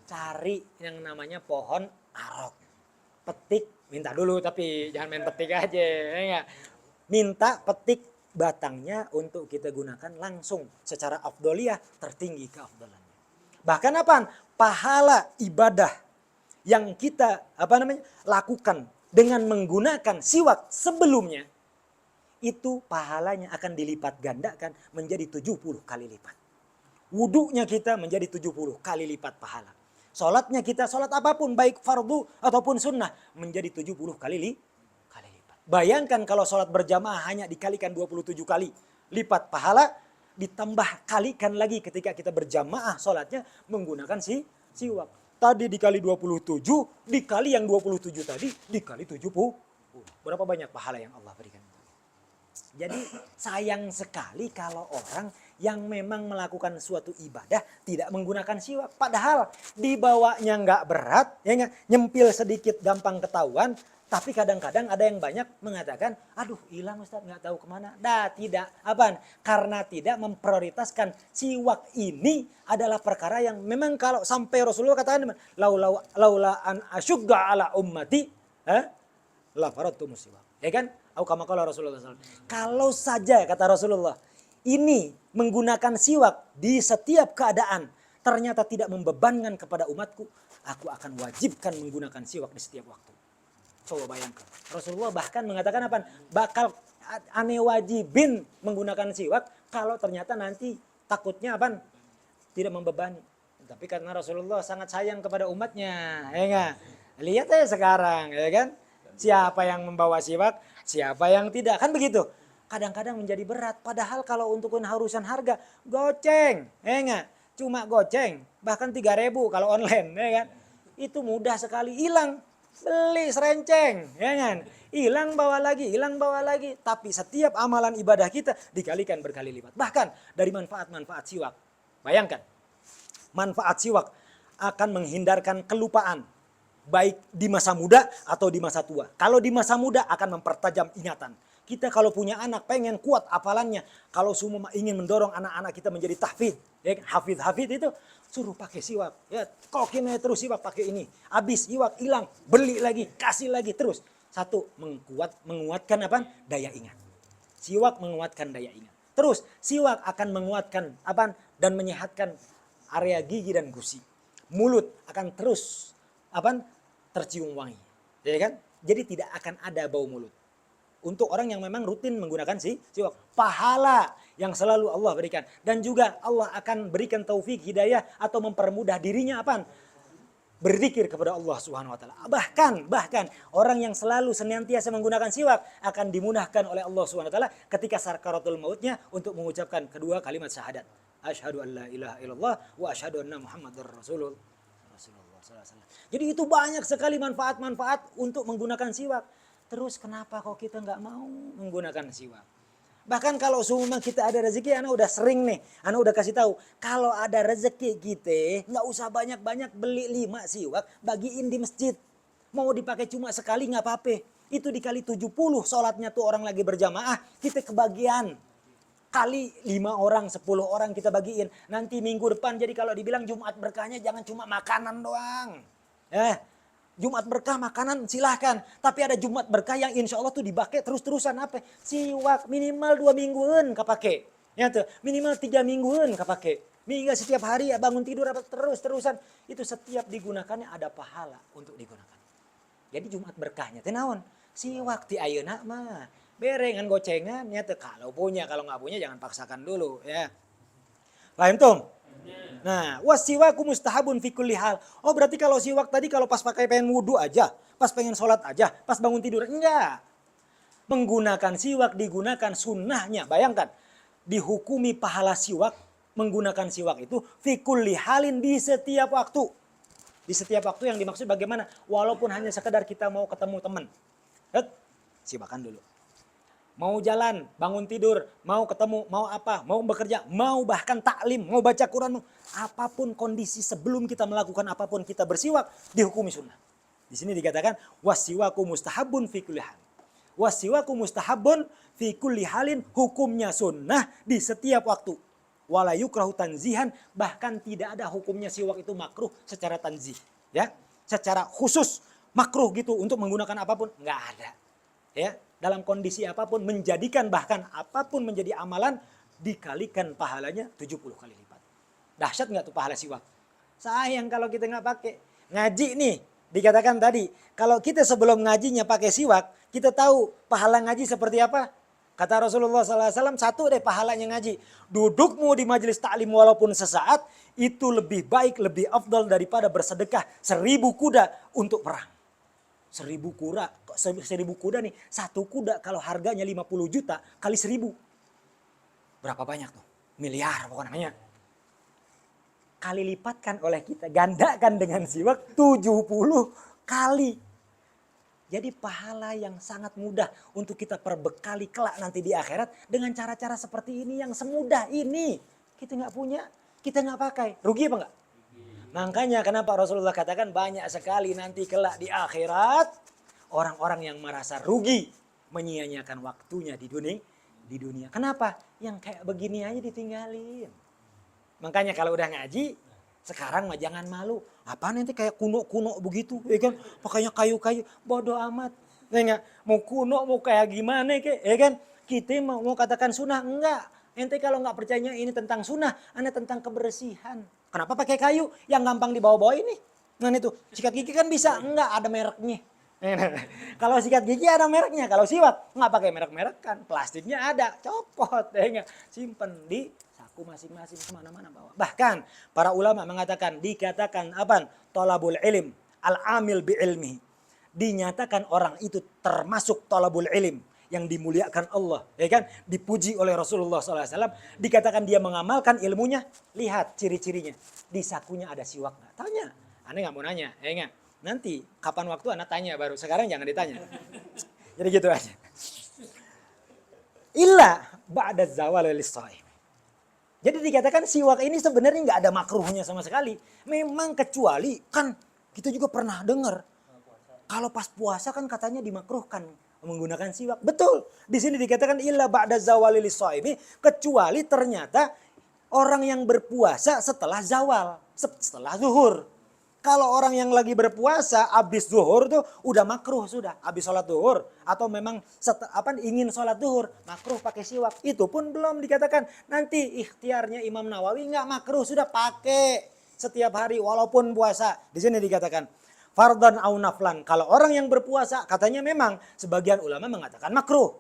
Cari yang namanya pohon arok. Petik, minta dulu tapi jangan main petik aja. Ya, minta petik batangnya untuk kita gunakan langsung secara afdoliyah tertinggi keafdolannya. Bahkan apa? Pahala ibadah yang kita lakukan dengan menggunakan siwak sebelumnya, itu pahalanya akan dilipat gandakan menjadi 70 kali lipat. Wudunya kita menjadi 70 kali lipat pahala. Sholatnya kita, sholat apapun baik fardu ataupun sunnah menjadi 70 kali lipat. Bayangkan kalau sholat berjamaah hanya dikalikan 27 kali lipat pahala, ditambah kalikan lagi ketika kita berjamaah sholatnya menggunakan siwak. Tadi dikali 27, dikali yang 27 tadi, dikali 70. Berapa banyak pahala yang Allah berikan. Jadi sayang sekali kalau orang yang memang melakukan suatu ibadah tidak menggunakan siwak. Padahal dibawanya nggak berat, ya nggak? Nyempil sedikit gampang ketahuan. Tapi kadang-kadang ada yang banyak mengatakan, aduh hilang Ustaz, nggak tahu kemana. Tidak, apaan? Karena tidak memprioritaskan siwak ini adalah perkara yang memang kalau sampai Rasulullah katakan, laula an asyugga ala ummati, la faradtum siwak. Ya kan? Atau kama qala Rasulullah SAW. Kalau saja kata Rasulullah, ini menggunakan siwak di setiap keadaan ternyata tidak membebankan kepada umatku, aku akan wajibkan menggunakan siwak di setiap waktu. Coba bayangkan. Rasulullah bahkan mengatakan apa? Bakal aneh wajibin menggunakan siwak kalau ternyata nanti takutnya apa? Tidak membebani. Tapi karena Rasulullah sangat sayang kepada umatnya, ya enggak? Lihat aja sekarang, ya kan? Siapa yang membawa siwak, siapa yang tidak, kan begitu. Kadang-kadang menjadi berat. Padahal kalau untuk urusan harga, goceng, ya enggak? Cuma goceng, bahkan 3.000 kalau online, ya kan? Itu mudah sekali hilang. Beli serenceng, ya kan? Hilang bawa lagi, hilang bawa lagi. Tapi setiap amalan ibadah kita dikalikan berkali lipat. Bahkan dari manfaat-manfaat siwak. Bayangkan, manfaat siwak akan menghindarkan kelupaan. Baik di masa muda atau di masa tua. Kalau di masa muda akan mempertajam ingatan. Kita kalau punya anak pengen kuat hafalannya. Kalau semua ingin mendorong anak-anak kita menjadi tahfidz. Ya, hafidz itu suruh pakai siwak. Ya, kokin aja terus siwak pakai ini. Habis siwak hilang, beli lagi, kasih lagi terus. Satu, menguatkan apa? Daya ingat. Siwak menguatkan daya ingat. Terus siwak akan menguatkan apa? Dan menyehatkan area gigi dan gusi. Mulut akan terus apa? Tercium wangi. Ya kan? Jadi tidak akan ada bau mulut. Untuk orang yang memang rutin menggunakan siwak. Pahala yang selalu Allah berikan. Dan juga Allah akan berikan taufik hidayah atau mempermudah dirinya apa? Berzikir kepada Allah Subhanahu wa taala. Bahkan orang yang selalu senantiasa menggunakan siwak akan dimudahkan oleh Allah Subhanahu wa taala ketika sakaratul mautnya untuk mengucapkan kedua kalimat syahadat. Asyhadu an la ilaha illallah wa asyhadu anna Muhammadar Rasulullah. Jadi itu banyak sekali manfaat-manfaat untuk menggunakan siwak. Terus kenapa kok kita nggak mau menggunakan siwak? Bahkan kalau semua kita ada rezeki, anak udah sering nih, anak udah kasih tahu. Kalau ada rezeki kita, nggak usah banyak-banyak beli 5 siwak, bagiin di masjid. Mau dipakai cuma sekali nggak apa-apa. Itu dikali 70 sholatnya tuh orang lagi berjamaah, kita kebagian. Kali 5 orang, 10 orang kita bagiin. Nanti minggu depan jadi kalau dibilang Jumat berkahnya jangan cuma makanan doang. Jumat berkah makanan silahkan. Tapi ada Jumat berkah yang insya Allah tuh dipakai terus-terusan apa? Siwak minimal 2 mingguan kepake. Ya tuh, minimal 3 mingguan kepake. Minggu setiap hari ya bangun tidur apa terus-terusan. Itu setiap digunakannya ada pahala untuk digunakan. Jadi Jumat berkahnya teh naon? Siwak ti ayeuna mah. Berengan gocengan ya tuh kalau punya, kalau nggak punya jangan paksakan dulu ya. Paham tuh? Nah, wasiwaku mustahabun fi kulli hal. Oh, berarti kalau siwak tadi kalau pas pakai pengen wudu aja, pas pengen sholat aja, pas bangun tidur enggak. Menggunakan siwak digunakan sunnahnya. Bayangkan, dihukumi pahala siwak, menggunakan siwak itu fi kulli halin di setiap waktu. Di setiap waktu yang dimaksud bagaimana? Walaupun hanya sekedar kita mau ketemu teman. Siwakan dulu. Mau jalan, bangun tidur, mau ketemu, mau apa, mau bekerja, mau bahkan taklim, mau baca Quran, apapun kondisi sebelum kita melakukan apapun kita bersiwak dihukumi sunnah. Di sini dikatakan wasiwaku mustahabun fi kulli hal. Wasiwaku mustahabun fi kulli halin, hukumnya sunnah di setiap waktu. Wala yukrahu tanzihan, bahkan tidak ada hukumnya siwak itu makruh secara tanzih, ya. Secara khusus makruh gitu untuk menggunakan apapun, enggak ada. Ya, dalam kondisi apapun menjadikan bahkan apapun menjadi amalan dikalikan pahalanya 70 kali lipat. Dahsyat nggak tuh pahala siwak? Sayang kalau kita nggak pakai. Ngaji nih dikatakan tadi kalau kita sebelum ngajinya pakai siwak kita tahu pahala ngaji seperti apa? Kata Rasulullah SAW, satu deh pahalanya ngaji. Dudukmu di majelis taklim walaupun sesaat itu lebih baik, lebih afdal daripada bersedekah 1000 kuda untuk perang. 1000 kuda nih. Satu kuda kalau harganya 50 juta kali 1000. Berapa banyak tuh? Miliar pokoknya. Kali lipatkan oleh kita, gandakan dengan siwak 70 kali. Jadi pahala yang sangat mudah untuk kita perbekali kelak nanti di akhirat dengan cara-cara seperti ini yang semudah ini. Kita nggak punya, kita nggak pakai. Rugi apa nggak? Makanya kenapa Rasulullah katakan banyak sekali nanti kelak di akhirat orang-orang yang merasa rugi menyia-nyiakan waktunya di dunia. Kenapa? Yang kayak begini aja ditinggalin. Makanya kalau udah ngaji, sekarang mah jangan malu. Apa nanti kayak kuno-kuno begitu, ya kan? Pakainya kayu-kayu, bodoh amat. Ya enggak? Mau kuno, mau kayak gimana kayak, ya kan? Kita mau katakan sunnah, enggak. Ente kalau nggak percaya ini tentang sunnah, ane tentang kebersihan. Kenapa pakai kayu yang gampang dibawa-bawa ini? Nah itu, sikat gigi kan bisa, enggak ada mereknya. Kalau sikat gigi ada mereknya, kalau siwak nggak pakai merek-merek kan, plastiknya ada, copot, ya enggak? Simpen di saku masing-masing kemana-mana bawa. Bahkan para ulama mengatakan, dikatakan apa? Thalabul ilm, al-amil bi ilmihi. Dinyatakan orang itu termasuk thalabul ilm yang dimuliakan Allah, ya kan? Dipuji oleh Rasulullah SAW. Dikatakan dia mengamalkan ilmunya. Lihat ciri-cirinya. Di sakunya ada siwak nggak? Tanya. Ane nggak mau nanya, ya enggak? Nanti kapan waktu anak tanya baru. Sekarang jangan ditanya. Jadi gitu aja. Illa ba'da zawal lis-shaim. Jadi dikatakan siwak ini sebenarnya nggak ada makruhnya sama sekali. Memang kecuali kan kita juga pernah dengar. Kalau pas puasa kan katanya dimakruhkan menggunakan siwak. Betul. Di sini dikatakan illa ba'da zawal lis-shaim. Kecuali ternyata orang yang berpuasa setelah zawal. Setelah zuhur. Kalau orang yang lagi berpuasa habis zuhur tuh udah makruh sudah. Habis sholat zuhur. Atau memang ingin sholat zuhur. Makruh pakai siwak. Itu pun belum dikatakan. Nanti ikhtiarnya Imam Nawawi nggak makruh. Sudah pakai setiap hari walaupun puasa. Di sini dikatakan. Fardan au naflan. Kalau orang yang berpuasa katanya memang sebagian ulama mengatakan makruh.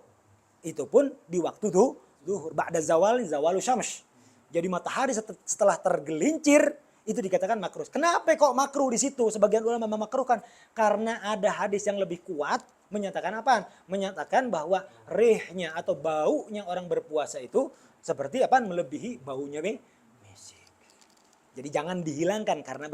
Itu pun di waktu zuhur. Ba'da zawalu syams. Jadi matahari setelah tergelincir. Itu dikatakan makruh. Kenapa kok makruh di situ? Sebagian ulama memakruhkan karena ada hadis yang lebih kuat menyatakan apa? Menyatakan bahwa rihnya atau baunya orang berpuasa itu seperti apa? Melebihi baunya misik. Jadi jangan dihilangkan karena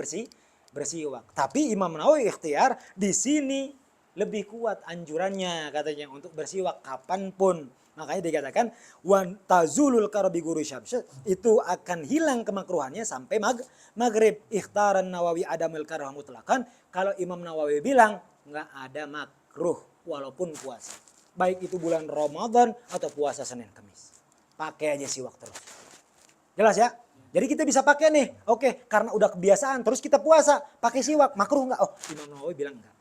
bersiwak. Tapi Imam Nawawi ikhtiar di sini lebih kuat anjurannya katanya untuk bersiwak kapanpun. Makanya dikatakan wan tazulul karabi guru syams, itu akan hilang kemakruhannya sampai maghrib. Ikhtaran Nawawi adamul karah mutlaqan. Kalau Imam Nawawi bilang nggak ada makruh walaupun puasa. Baik itu bulan Ramadan atau puasa Senin Kamis. Pakai aja siwak terus. Jelas ya? Jadi kita bisa pakai nih. Oke, karena udah kebiasaan terus kita puasa pakai siwak, makruh nggak? Oh, Imam Nawawi bilang enggak.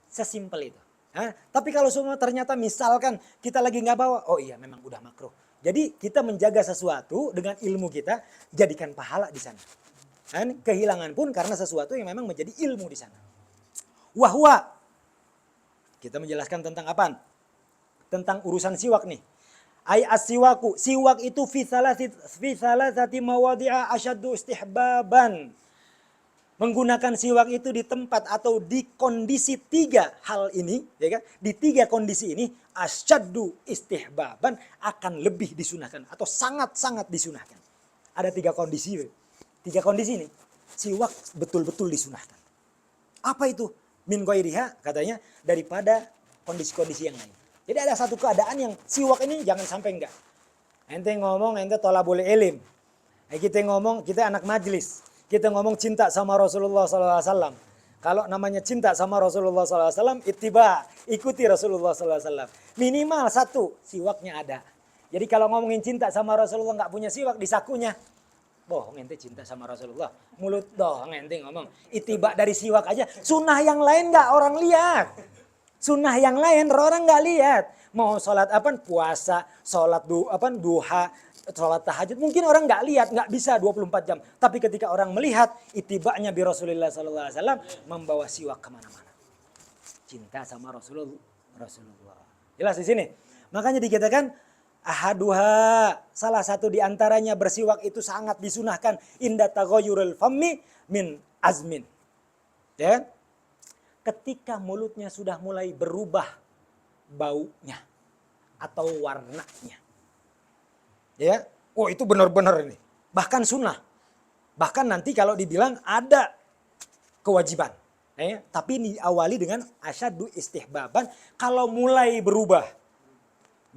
Sesimpel itu. Tapi kalau semua ternyata misalkan kita lagi nggak bawa, oh iya memang udah makruh. Jadi kita menjaga sesuatu dengan ilmu kita, jadikan pahala di sana. Kehilangan pun karena sesuatu yang memang menjadi ilmu di sana. Wahwa, kita menjelaskan tentang apa? Tentang urusan siwak nih. Ay as-siwaku, siwak itu fi salasati mawadi'a asyaddu istihbaban. Menggunakan siwak itu di tempat atau di kondisi 3 hal ini, ya kan? Di 3 kondisi ini asyaddu istihbaban akan lebih disunahkan atau sangat-sangat disunahkan. Ada 3 kondisi. 3 kondisi ini siwak betul-betul disunahkan. Apa itu? Min ghairiha katanya daripada kondisi-kondisi yang lain. Jadi ada satu keadaan yang siwak ini jangan sampai enggak. Ente ngomong ente tolabul ilim. Kita ngomong kita anak majlis. Kita ngomong cinta sama Rasulullah SAW. Kalau namanya cinta sama Rasulullah SAW, ittiba, ikuti Rasulullah SAW. Minimal 1, siwaknya ada. Jadi kalau ngomongin cinta sama Rasulullah nggak punya siwak di sakunya, bohong ente cinta sama Rasulullah. Mulut doang ente ngomong. Ittiba dari siwak aja. Sunnah yang lain nggak orang lihat. Sunnah yang lain orang nggak lihat. Mau sholat apa? Puasa, sholat duha, sholat tahajud. Mungkin orang nggak lihat, nggak bisa 24 jam. Tapi ketika orang melihat, itibanya bi Rasulullah SAW membawa siwak kemana-mana. Cinta sama Rasulullah. Jelas di sini. Makanya dikatakan ahaduha, salah satu di antaranya bersiwak itu sangat disunahkan inda taghayyurul fammi min azmin. Ya kan? ketika mulutnya sudah mulai berubah baunya atau warnanya. Ya, oh itu benar-benar ini. Bahkan sunnah. Bahkan nanti kalau dibilang ada kewajiban. Ya, tapi diawali dengan asyaddu istihbaban kalau mulai berubah.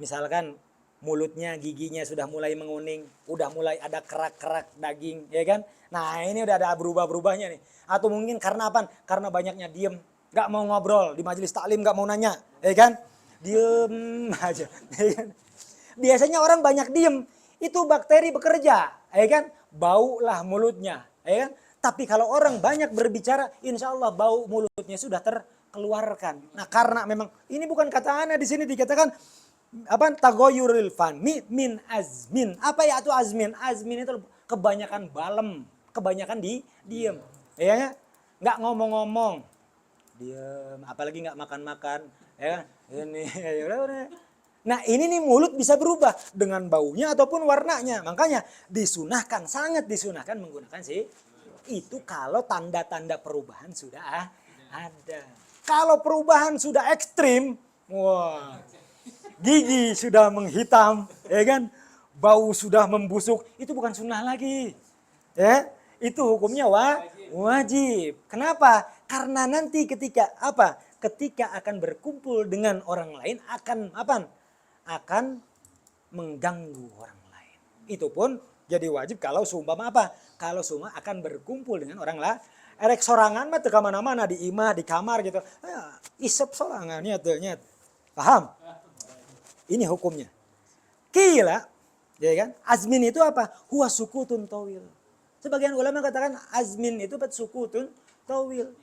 Misalkan mulutnya, giginya sudah mulai menguning, udah mulai ada kerak-kerak daging, ya kan? Nah ini udah ada berubah-berubahnya nih. Atau mungkin karena apa? Karena banyaknya diem, nggak mau ngobrol di majelis taklim, nggak mau nanya, ya kan? Diem aja, ya kan? Biasanya orang banyak diem, itu bakteri bekerja, ya kan? Bau lah mulutnya, ya kan? Tapi kalau orang banyak berbicara, insya Allah bau mulutnya sudah terkeluarkan. Nah karena memang ini bukan kata ana, di sini dikatakan apa, tagoyuril fami min azmin. Apa ya itu azmin? Azmin itu kebanyakan balem, kebanyakan diem, ya, nggak ngomong-ngomong, diem, apalagi nggak makan-makan, ya ini. Nah ini nih mulut bisa berubah dengan baunya ataupun warnanya. Makanya disunahkan, sangat disunahkan menggunakan itu kalau tanda-tanda perubahan sudah ada. Kalau perubahan sudah ekstrim, wah, gigi sudah menghitam, ya kan? Bau sudah membusuk, itu bukan sunnah lagi. Ya, itu hukumnya wajib. Kenapa? Karena nanti ketika apa? Ketika akan berkumpul dengan orang lain akan apa? Akan mengganggu orang lain. Itu pun jadi wajib kalau seumpama apa? Kalau semua akan berkumpul dengan orang lain. Erek sorangan mah teu mana-mana di imah, di kamar gitu. Isep sorangan nyet. Paham? Ini hukumnya. Kila, ya kan? Azmin itu apa? Huwa sukutun tawil. Sebagian ulama katakan azmin itu sukutun tawil.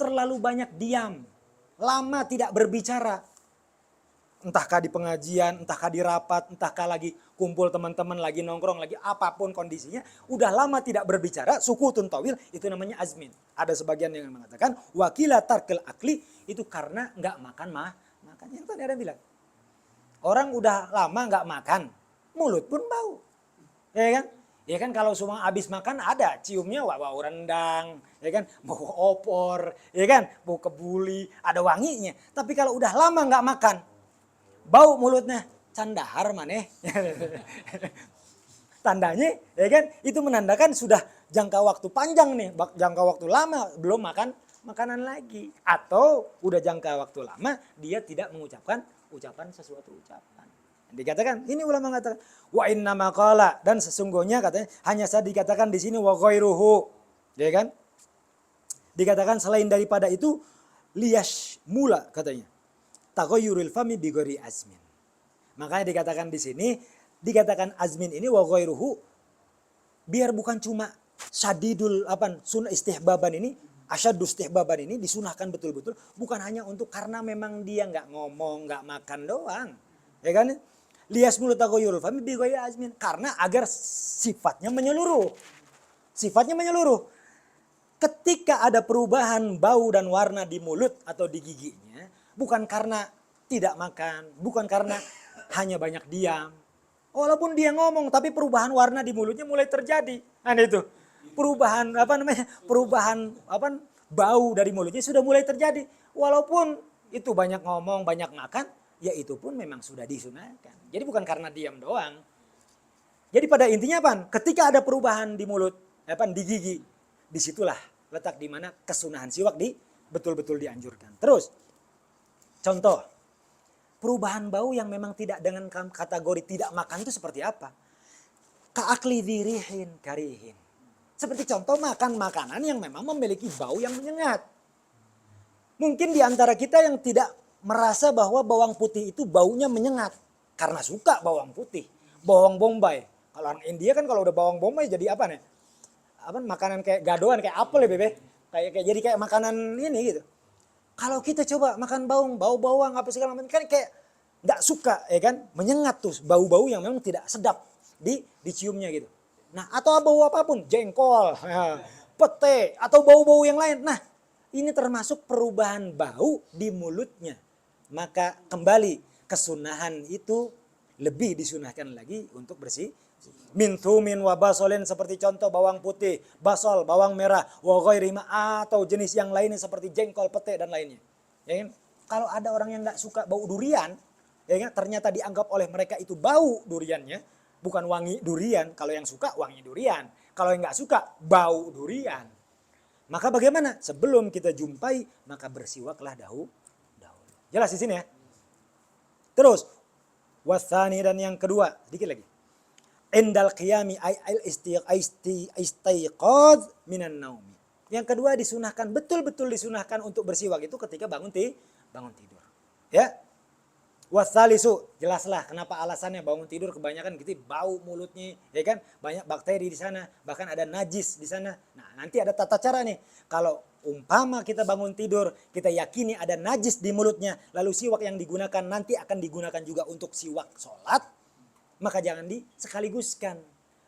Terlalu banyak diam. Lama tidak berbicara. Entahkah di pengajian, entahkah di rapat, entahkah lagi kumpul teman-teman, lagi nongkrong, lagi apapun kondisinya. Udah lama tidak berbicara, sukutun tawil, itu namanya azmin. Ada sebagian yang mengatakan, wakila tarkil akli, itu karena nggak makan makan. Yang tadi ada bilang. Orang udah lama nggak makan, mulut pun bau, ya kan? Ya kan kalau semua habis makan ada ciumnya bau rendang, ya kan? Bau opor, ya kan? Bau kebuli, ada wanginya. Tapi kalau udah lama nggak makan, bau mulutnya, candahar maneh. Tandanya, ya kan? Itu menandakan sudah jangka waktu panjang nih, jangka waktu lama belum makan makanan lagi, atau udah jangka waktu lama dia tidak mengucapkan ucapan sesuatu ucapan. Dikatakan, ini ulama mengatakan wa inna maqala, dan sesungguhnya katanya hanya saja dikatakan di sini wa ghairuhu, ya kan? Dikatakan selain daripada itu liyash mula katanya. Taghayyurul fami bi ghairi azmin. Makanya dikatakan di sini, dikatakan azmin ini wa ghairuhu biar bukan cuma syadidul sunnah istihbaban ini, asyaddu istihbaban ini disunahkan betul-betul, bukan hanya untuk karena memang dia nggak ngomong, nggak makan doang, ya kan? Lias mulut tagoyurul fami bi ghairi azmin, karena agar sifatnya menyeluruh. Sifatnya menyeluruh. Ketika ada perubahan bau dan warna di mulut atau di giginya, bukan karena tidak makan, bukan karena hanya banyak diam. Walaupun dia ngomong, tapi perubahan warna di mulutnya mulai terjadi. Nah itu. Perubahan bau dari mulutnya sudah mulai terjadi. Walaupun itu banyak ngomong, banyak makan, ya itu pun memang sudah disunahkan. Jadi bukan karena diam doang. Jadi pada intinya apa? Ketika ada perubahan di mulut, di gigi, disitulah letak di mana kesunahan siwak betul-betul dianjurkan. Terus, contoh, perubahan bau yang memang tidak dengan kategori tidak makan itu seperti apa? Ka'akli dirihin karihin. Seperti contoh makan makanan yang memang memiliki bau yang menyengat. Mungkin di antara kita yang tidak merasa bahwa bawang putih itu baunya menyengat. Karena suka bawang putih. Bawang bombay. Kalau orang India kan kalau udah bawang bombay jadi apa nih? Makanan kayak gadoan, kayak apel ya bebe. Jadi kayak makanan ini gitu. Kalau kita coba makan bau bawang apa segala macam kan kayak nggak suka, ya kan? Menyengat tuh bau-bau yang memang tidak sedap diciumnya gitu. Nah, atau bau apapun, jengkol, pete, atau bau-bau yang lain. Nah, ini termasuk perubahan bau di mulutnya. Maka kembali kesunahan itu lebih disunahkan lagi untuk bersih Min thumin wa basolin, seperti contoh bawang putih, basol, bawang merah, wa ghairi ma, atau jenis yang lainnya seperti jengkol, pete dan lainnya. Ya kan? Kalau ada orang yang nggak suka bau durian, ya kan? Ternyata dianggap oleh mereka itu bau duriannya, bukan wangi durian. Kalau yang suka wangi durian, kalau yang nggak suka bau durian. Maka bagaimana? Sebelum kita jumpai, maka bersiwaklah dahulu. Jelas di sini ya. Terus wasani, dan yang kedua, sedikit lagi. Indal qiyami ay istaiqadz minan naumi. Yang kedua disunahkan, betul-betul disunahkan untuk bersiwak itu ketika bangun tidur. Ya. Wasalisu, jelaslah kenapa alasannya bangun tidur kebanyakan gitu bau mulutnya, ya kan? Banyak bakteri di sana, bahkan ada najis di sana. Nah, nanti ada tata cara nih. Kalau umpama kita bangun tidur, kita yakini ada najis di mulutnya, lalu siwak yang digunakan nanti akan digunakan juga untuk siwak sholat, maka jangan disekaliguskan.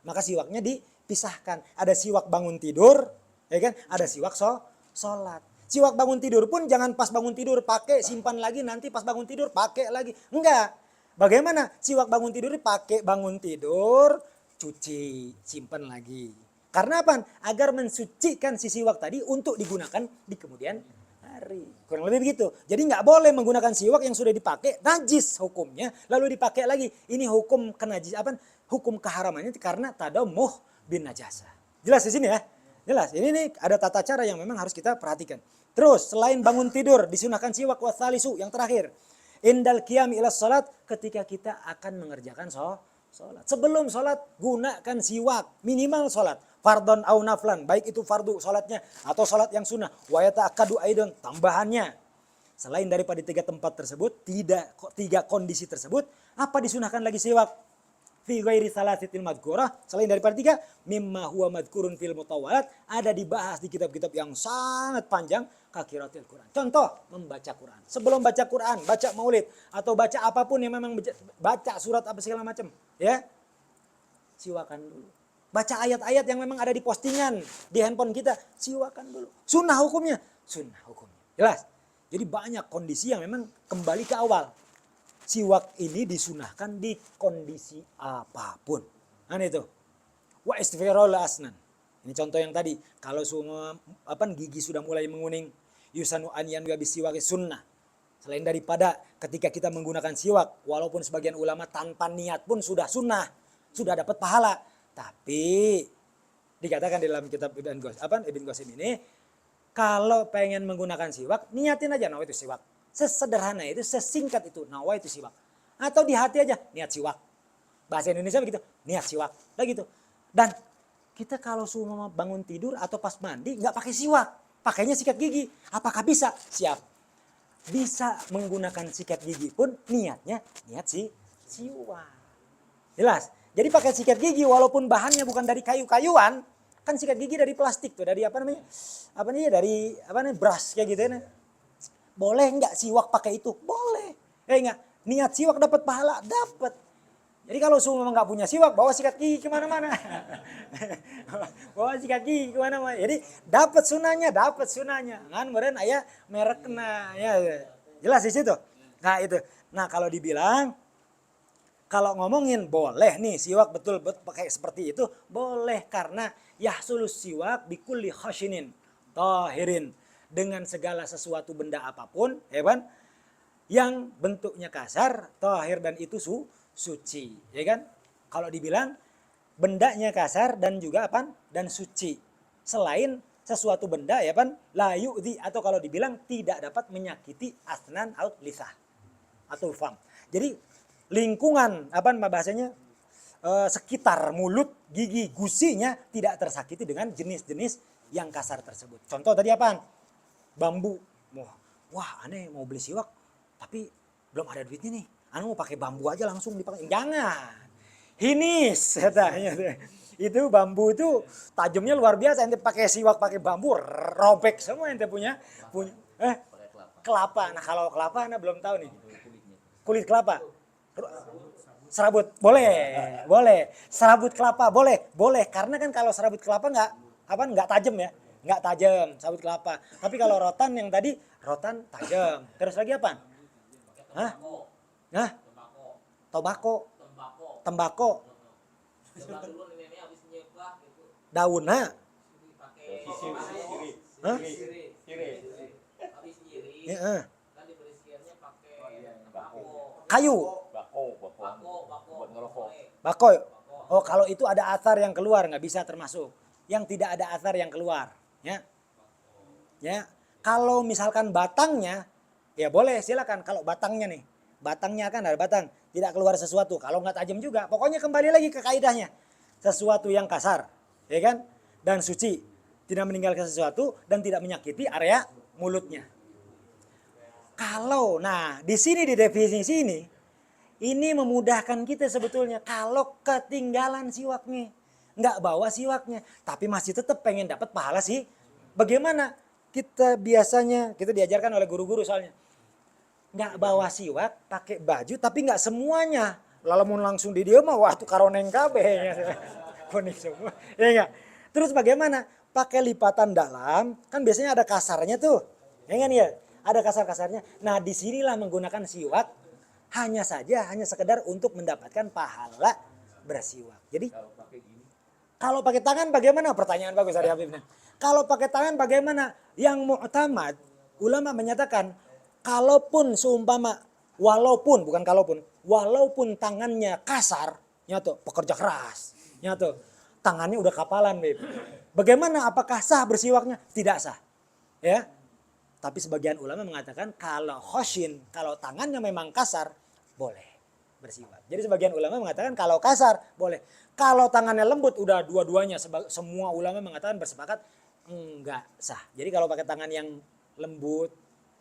Maka siwaknya dipisahkan. Ada siwak bangun tidur, ya kan? Ada siwak sholat. Siwak bangun tidur pun jangan pas bangun tidur pakai, simpan lagi, nanti pas bangun tidur pakai lagi. Enggak. Bagaimana? Siwak bangun tidur dipakai bangun tidur, cuci, simpan lagi. Karena apa? Agar mensucikan si siwak tadi untuk digunakan di kemudian hari. Kurang lebih begitu. Jadi nggak boleh menggunakan siwak yang sudah dipakai, najis hukumnya, lalu dipakai lagi. Ini hukum kenajis apa? Hukum keharamannya karena tadamuh bin najasa. Jelas di sini ya? Jelas. Ini nih ada tata cara yang memang harus kita perhatikan. Terus selain bangun tidur disunahkan siwak wasalisu, yang terakhir. Indal qiyami ila salat, ketika kita akan mengerjakan sholat. Sebelum sholat gunakan siwak, minimal sholat. Fardon au naflan, baik itu fardu sholatnya atau sholat yang sunnah. Wa yata'akkadu aidan, tambahannya. Selain daripada tiga tempat tersebut, tiga kondisi tersebut, apa disunahkan lagi siwak? Fi ghairi salasitil madhkurah, selain daripada tiga, mimma huwa madhkurun fil mutawalat, ada dibahas di kitab-kitab yang sangat panjang, kakiratil Quran. Contoh, membaca Quran. Sebelum baca Quran, baca maulid, atau baca apapun yang memang baca surat apa segala macam, ya, siwakan dulu. Baca ayat-ayat yang memang ada di postingan di handphone kita, siwakan dulu. Sunnah hukumnya. Jelas. Jadi banyak kondisi yang memang kembali ke awal. Siwak ini disunahkan di kondisi apapun. Nah itu. Wa istighfarul asnan. Ini contoh yang tadi. Kalau semua gigi sudah mulai menguning, yusanu anyan wa bisiwak sunnah. Selain daripada ketika kita menggunakan siwak, walaupun sebagian ulama tanpa niat pun sudah sunnah, sudah dapat pahala. Tapi dikatakan di dalam kitab Ibn Qasim ini, kalau pengen menggunakan siwak, niatin aja itu siwak. Sesederhana itu, sesingkat itu, nawa itu siwak. Atau di hati aja, niat siwak. Bahasa Indonesia begitu, niat siwak. Nah gitu. Dan kita kalau semua bangun tidur atau pas mandi, nggak pakai siwak. Pakainya sikat gigi. Apakah bisa? Siap. Bisa menggunakan sikat gigi pun niatnya, niat siwak. Jelas? Jadi pakai sikat gigi walaupun bahannya bukan dari kayu-kayuan, kan sikat gigi dari plastik tuh, dari dari brush kayak gitu ya. Boleh nggak siwak pakai itu? Boleh. Enggak, niat siwak dapat pahala, dapat. Jadi kalau semua nggak punya siwak, bawa sikat gigi kemana-mana. Bawa sikat gigi kemana-mana. Jadi dapat sunahnya. Kan meren ayah merekna, ya. Jelas di situ. Nah itu. Nah kalau dibilang, kalau ngomongin boleh nih siwak betul pakai seperti itu, boleh karena yahsulus siwak bikulli khashinin tahirin. Dengan segala sesuatu benda apapun, ya kan, yang bentuknya kasar, tahir dan itu suci, ya kan? Kalau dibilang bendanya kasar dan juga dan suci. Selain sesuatu benda, ya kan, la yu'dhi, atau kalau dibilang tidak dapat menyakiti asnan atau lisah atau fam. Jadi lingkungan bahasanya sekitar mulut, gigi, gusinya tidak tersakiti dengan jenis-jenis yang kasar tersebut. Contoh tadi apaan? Bambu. Wah, aneh mau beli siwak tapi belum ada duitnya nih. Aneh mau pakai bambu aja langsung dipakai. Jangan. Hinis katanya. Itu bambu itu tajamnya luar biasa. Ente pakai siwak pakai bambu robek semua ente punya kelapa. Nah, kalau kelapa Anda belum tahu nih. Kulit kelapa. Serabut boleh. Serabut kelapa boleh karena kan kalau serabut kelapa nggak tajam ya. Nggak tajam sabut kelapa. Tapi kalau rotan yang tadi, rotan tajam. Terus lagi apa? Tembako. Zaman dulu nenek habis nyeplak gitu. Daunnya. Pakai Hah? habis nyiri. Heeh. Kan dibersihannya pakai bako. Kayu. Bako. Buat ngerokok. Bakoy. Oh kalau itu ada asar yang keluar nggak bisa termasuk. Yang tidak ada asar yang keluar. Ya. Ya. Kalau misalkan batangnya, ya boleh silakan. Kalau batangnya nih. Batangnya kan ada batang. Tidak keluar sesuatu. Kalau nggak tajam juga. Pokoknya kembali lagi ke kaidahnya. Sesuatu yang kasar. Ya kan? Dan suci. Tidak meninggalkan sesuatu dan tidak menyakiti area mulutnya. Kalau, nah di sini di definisi ini memudahkan kita sebetulnya. Kalau ketinggalan siwaknya, nggak bawa siwaknya, tapi masih tetap pengen dapat pahala sih. Bagaimana? Kita biasanya, kita diajarkan oleh guru-guru soalnya. Nggak bawa siwak, pakai baju, tapi nggak semuanya. Lalu langsung di dia mah, wah itu karoneng kabeh. Kuning semua. Ya enggak? Terus bagaimana? Pakai lipatan dalam, kan biasanya ada kasarnya tuh. Ya kan ya? Ada kasar-kasarnya. Nah disinilah menggunakan siwak, hanya sekedar untuk mendapatkan pahala bersiwak. Jadi kalau pakai tangan bagaimana? Pertanyaan bagus dari Habibnya. Kalau pakai tangan bagaimana? Yang mu'tamad, ulama menyatakan, kalaupun seumpama, walaupun tangannya kasar, nyatu, pekerja keras, nyatu, tangannya udah kapalan, Beb. Bagaimana? Apakah sah bersiwaknya? Tidak sah. Ya. Tapi sebagian ulama mengatakan kalau khoshin, kalau tangannya memang kasar, boleh bersiwak. Jadi sebagian ulama mengatakan kalau kasar, boleh. Kalau tangannya lembut, udah dua-duanya. Semua ulama mengatakan bersepakat, enggak sah. Jadi kalau pakai tangan yang lembut,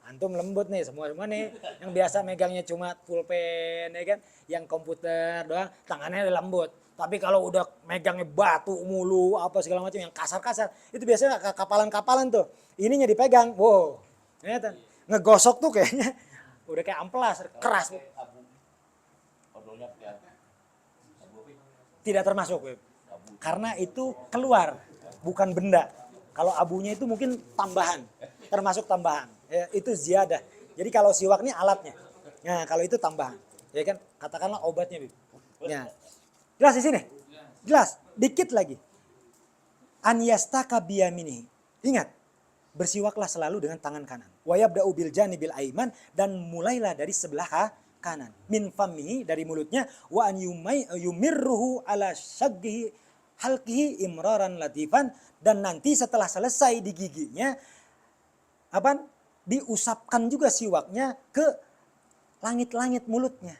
antum lembut nih, semua nih. Yang biasa megangnya cuma pulpen, ya kan? Yang komputer doang, tangannya lembut. Tapi kalau udah megangnya batu mulu, apa segala macam yang kasar-kasar, itu biasanya kapalan-kapalan tuh. Ininya dipegang, wow. Ternyata ngegosok tuh kayaknya udah kayak amplas, keras. Tidak termasuk, Beb. Karena itu keluar, bukan benda. Kalau abunya itu mungkin tambahan, termasuk tambahan. Ya, itu ziyadah. Jadi kalau siwak ini alatnya. Nah, kalau itu tambahan. Ya kan? Katakanlah obatnya, Beb. Ya. Jelas di sini? Jelas. Dikit lagi. An yastaka biyaminihi. Ingat, bersiwaklah selalu dengan tangan kanan. Wa yabda'u bil janibil aiman, dan mulailah dari sebelah kanan. Min famihi, dari mulutnya, wa an yumirruhu ala syaghihi halqihi imraran latifan, dan nanti setelah selesai di giginya diusapkan juga siwaknya ke langit-langit mulutnya.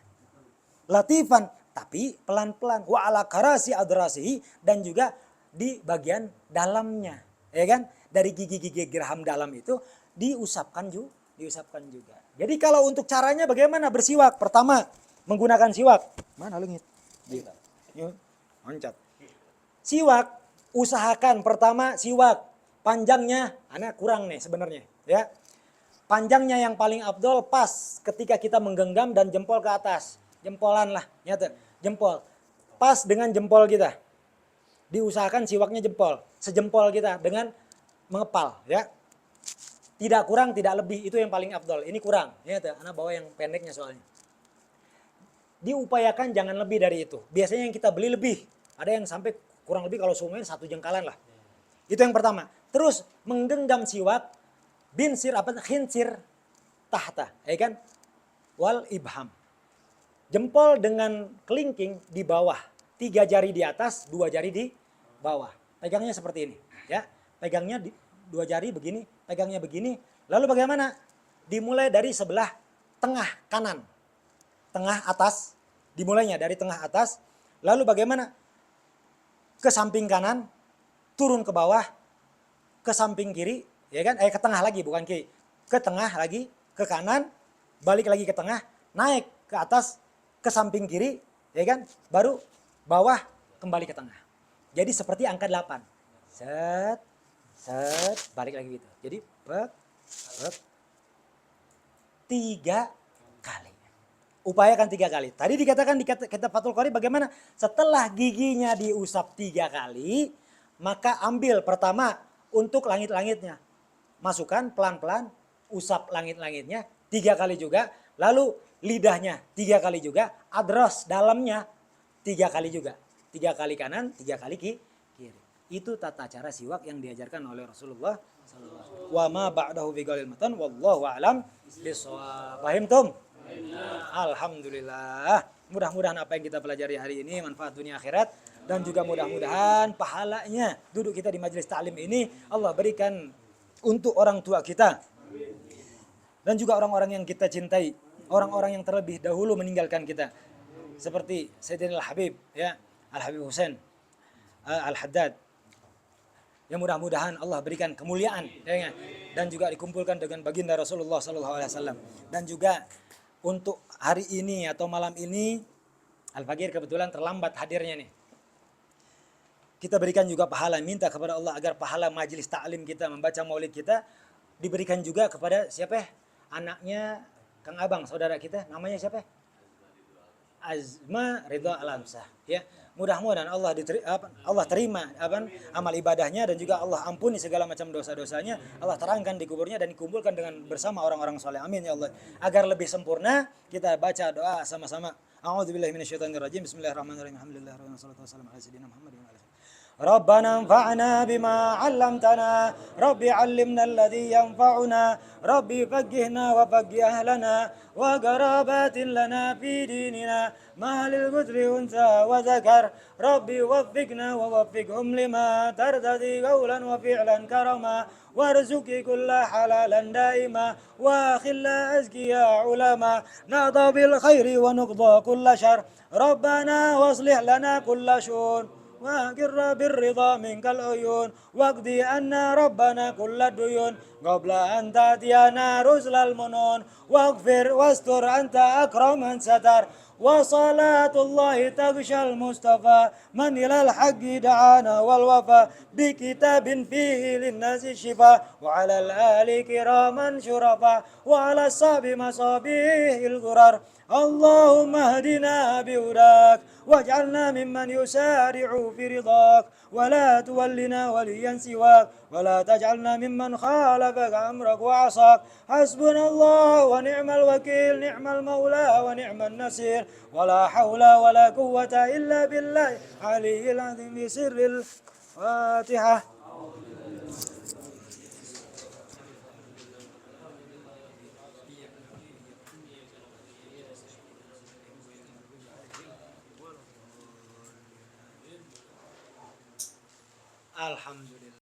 Latifan, tapi pelan-pelan. Wa ala karasi adrasihi, dan juga di bagian dalamnya, ya kan? Dari gigi-gigi geraham dalam itu diusapkan juga. Jadi kalau untuk caranya bagaimana bersiwak? Pertama, menggunakan siwak. Mana lu ngit? Loncat. Siwak, usahakan pertama siwak panjangnya, anak kurang nih sebenarnya, ya. Panjangnya yang paling afdol pas ketika kita menggenggam dan jempol ke atas. Jempolan lah, nyata. Jempol. Pas dengan jempol kita. Diusahakan siwaknya jempol. Sejempol kita dengan mengepal, ya. Tidak kurang, tidak lebih, itu yang paling afdol. Ini kurang, nyata. Anak bawa yang pendeknya soalnya. Diupayakan jangan lebih dari itu. Biasanya yang kita beli lebih. Ada yang sampai kurang lebih kalau semuanya 1 jengkalan lah. Itu yang pertama. Terus menggenggam siwak khinsir tahta, ya kan? Wal ibham. Jempol dengan kelingking di bawah, 3 jari di atas, 2 jari di bawah. Pegangnya seperti ini, ya. Pegangnya 2 jari begini, pegangnya begini. Lalu bagaimana? Dimulai dari sebelah tengah kanan, tengah atas. Dimulainya dari tengah atas. Lalu bagaimana? Ke samping kanan, turun ke bawah, ke samping kiri, ya kan? Ke tengah lagi, bukan kiri. Ke tengah lagi, ke kanan, balik lagi ke tengah, naik ke atas, ke samping kiri, ya kan? Baru bawah, kembali ke tengah. Jadi seperti angka 8. Set, set, balik lagi gitu. Jadi, 3 kali. Upayakan 3 kali. Tadi dikatakan di kitab Fathul Qorib bagaimana? Setelah giginya diusap 3 kali, maka ambil pertama untuk langit-langitnya. Masukkan pelan-pelan, usap langit-langitnya 3 kali juga. Lalu lidahnya 3 kali juga. Adros dalamnya 3 kali juga. 3 kali kanan, 3 kali kiri. Itu tata cara siwak yang diajarkan oleh Rasulullah sallallahu alaihi wasallam. Wa ma ba'dahu bi qalil matan wallahu a'lam bishawab. Paham tum? Alhamdulillah. Mudah-mudahan apa yang kita pelajari hari ini manfaat dunia akhirat, dan juga mudah-mudahan pahalanya duduk kita di majelis ta'lim ini Allah berikan untuk orang tua kita dan juga orang-orang yang kita cintai, orang-orang yang terlebih dahulu meninggalkan kita, seperti Sayyidina Al-Habib, ya, Al-Habib Husain Al-Haddad. Yang mudah-mudahan Allah berikan kemuliaan, ya, dan juga dikumpulkan dengan baginda Rasulullah sallallahu alaihi wasallam. Dan juga untuk hari ini atau malam ini Al-Faqir kebetulan terlambat hadirnya nih. Kita berikan juga pahala, minta kepada Allah agar pahala majelis ta'lim kita, membaca maulid kita diberikan juga kepada siapa? Anaknya Kang Abang, saudara kita, namanya siapa? Azma Ridha Alamsah, ya. Mudah-mudahan Allah terima amal ibadahnya, dan juga Allah ampuni segala macam dosa-dosanya. Allah terangkan di kuburnya dan dikumpulkan dengan bersama orang-orang soleh. Amin ya Allah. Agar lebih sempurna, kita baca doa sama-sama. A'udzubillahi minasyaitonirrajim. Bismillahirrahmanirrahim. Alhamdulillah wassalatu wassalamu ala sayyidina Muhammadin wa ala alihi. ربنا انفعنا بما علمتنا ربي علمنا الذي ينفعنا ربي فقهنا وفقه أهلنا وقرابات لنا في ديننا ما للقدر أنثى وذكر ربي وفقنا ووفقهم لما ترتضي قولا وفعلا كرما وارزقي كل حلالا دائما واخلا أزكياء علما نرضى بالخير ونقضى كل شر ربنا واصلح لنا كل شؤون وأقر بالرضا منك العيون واقضي عنا ربنا كل الديون قبل أن تأتينا رسل المنون واغفر واستر أنت أكرم من ستر وصلاة الله تغشى المصطفى من إلى الحق دعانا والوفا بكتاب فيه للناس الشفاء وعلى الآل كراما شرفا وعلى الصحب مصابيح الغرر اللهم اهدنا بهداك واجعلنا ممن يسارع في رضاك ولا تولنا وليا سواك ولا تجعلنا ممن خالفك أمرك وعصاك حسبنا الله ونعم الوكيل نعم المولى ونعم النصير ولا حول ولا قوة إلا بالله العلي العظيم بسر الفاتحة. Alhamdulillah.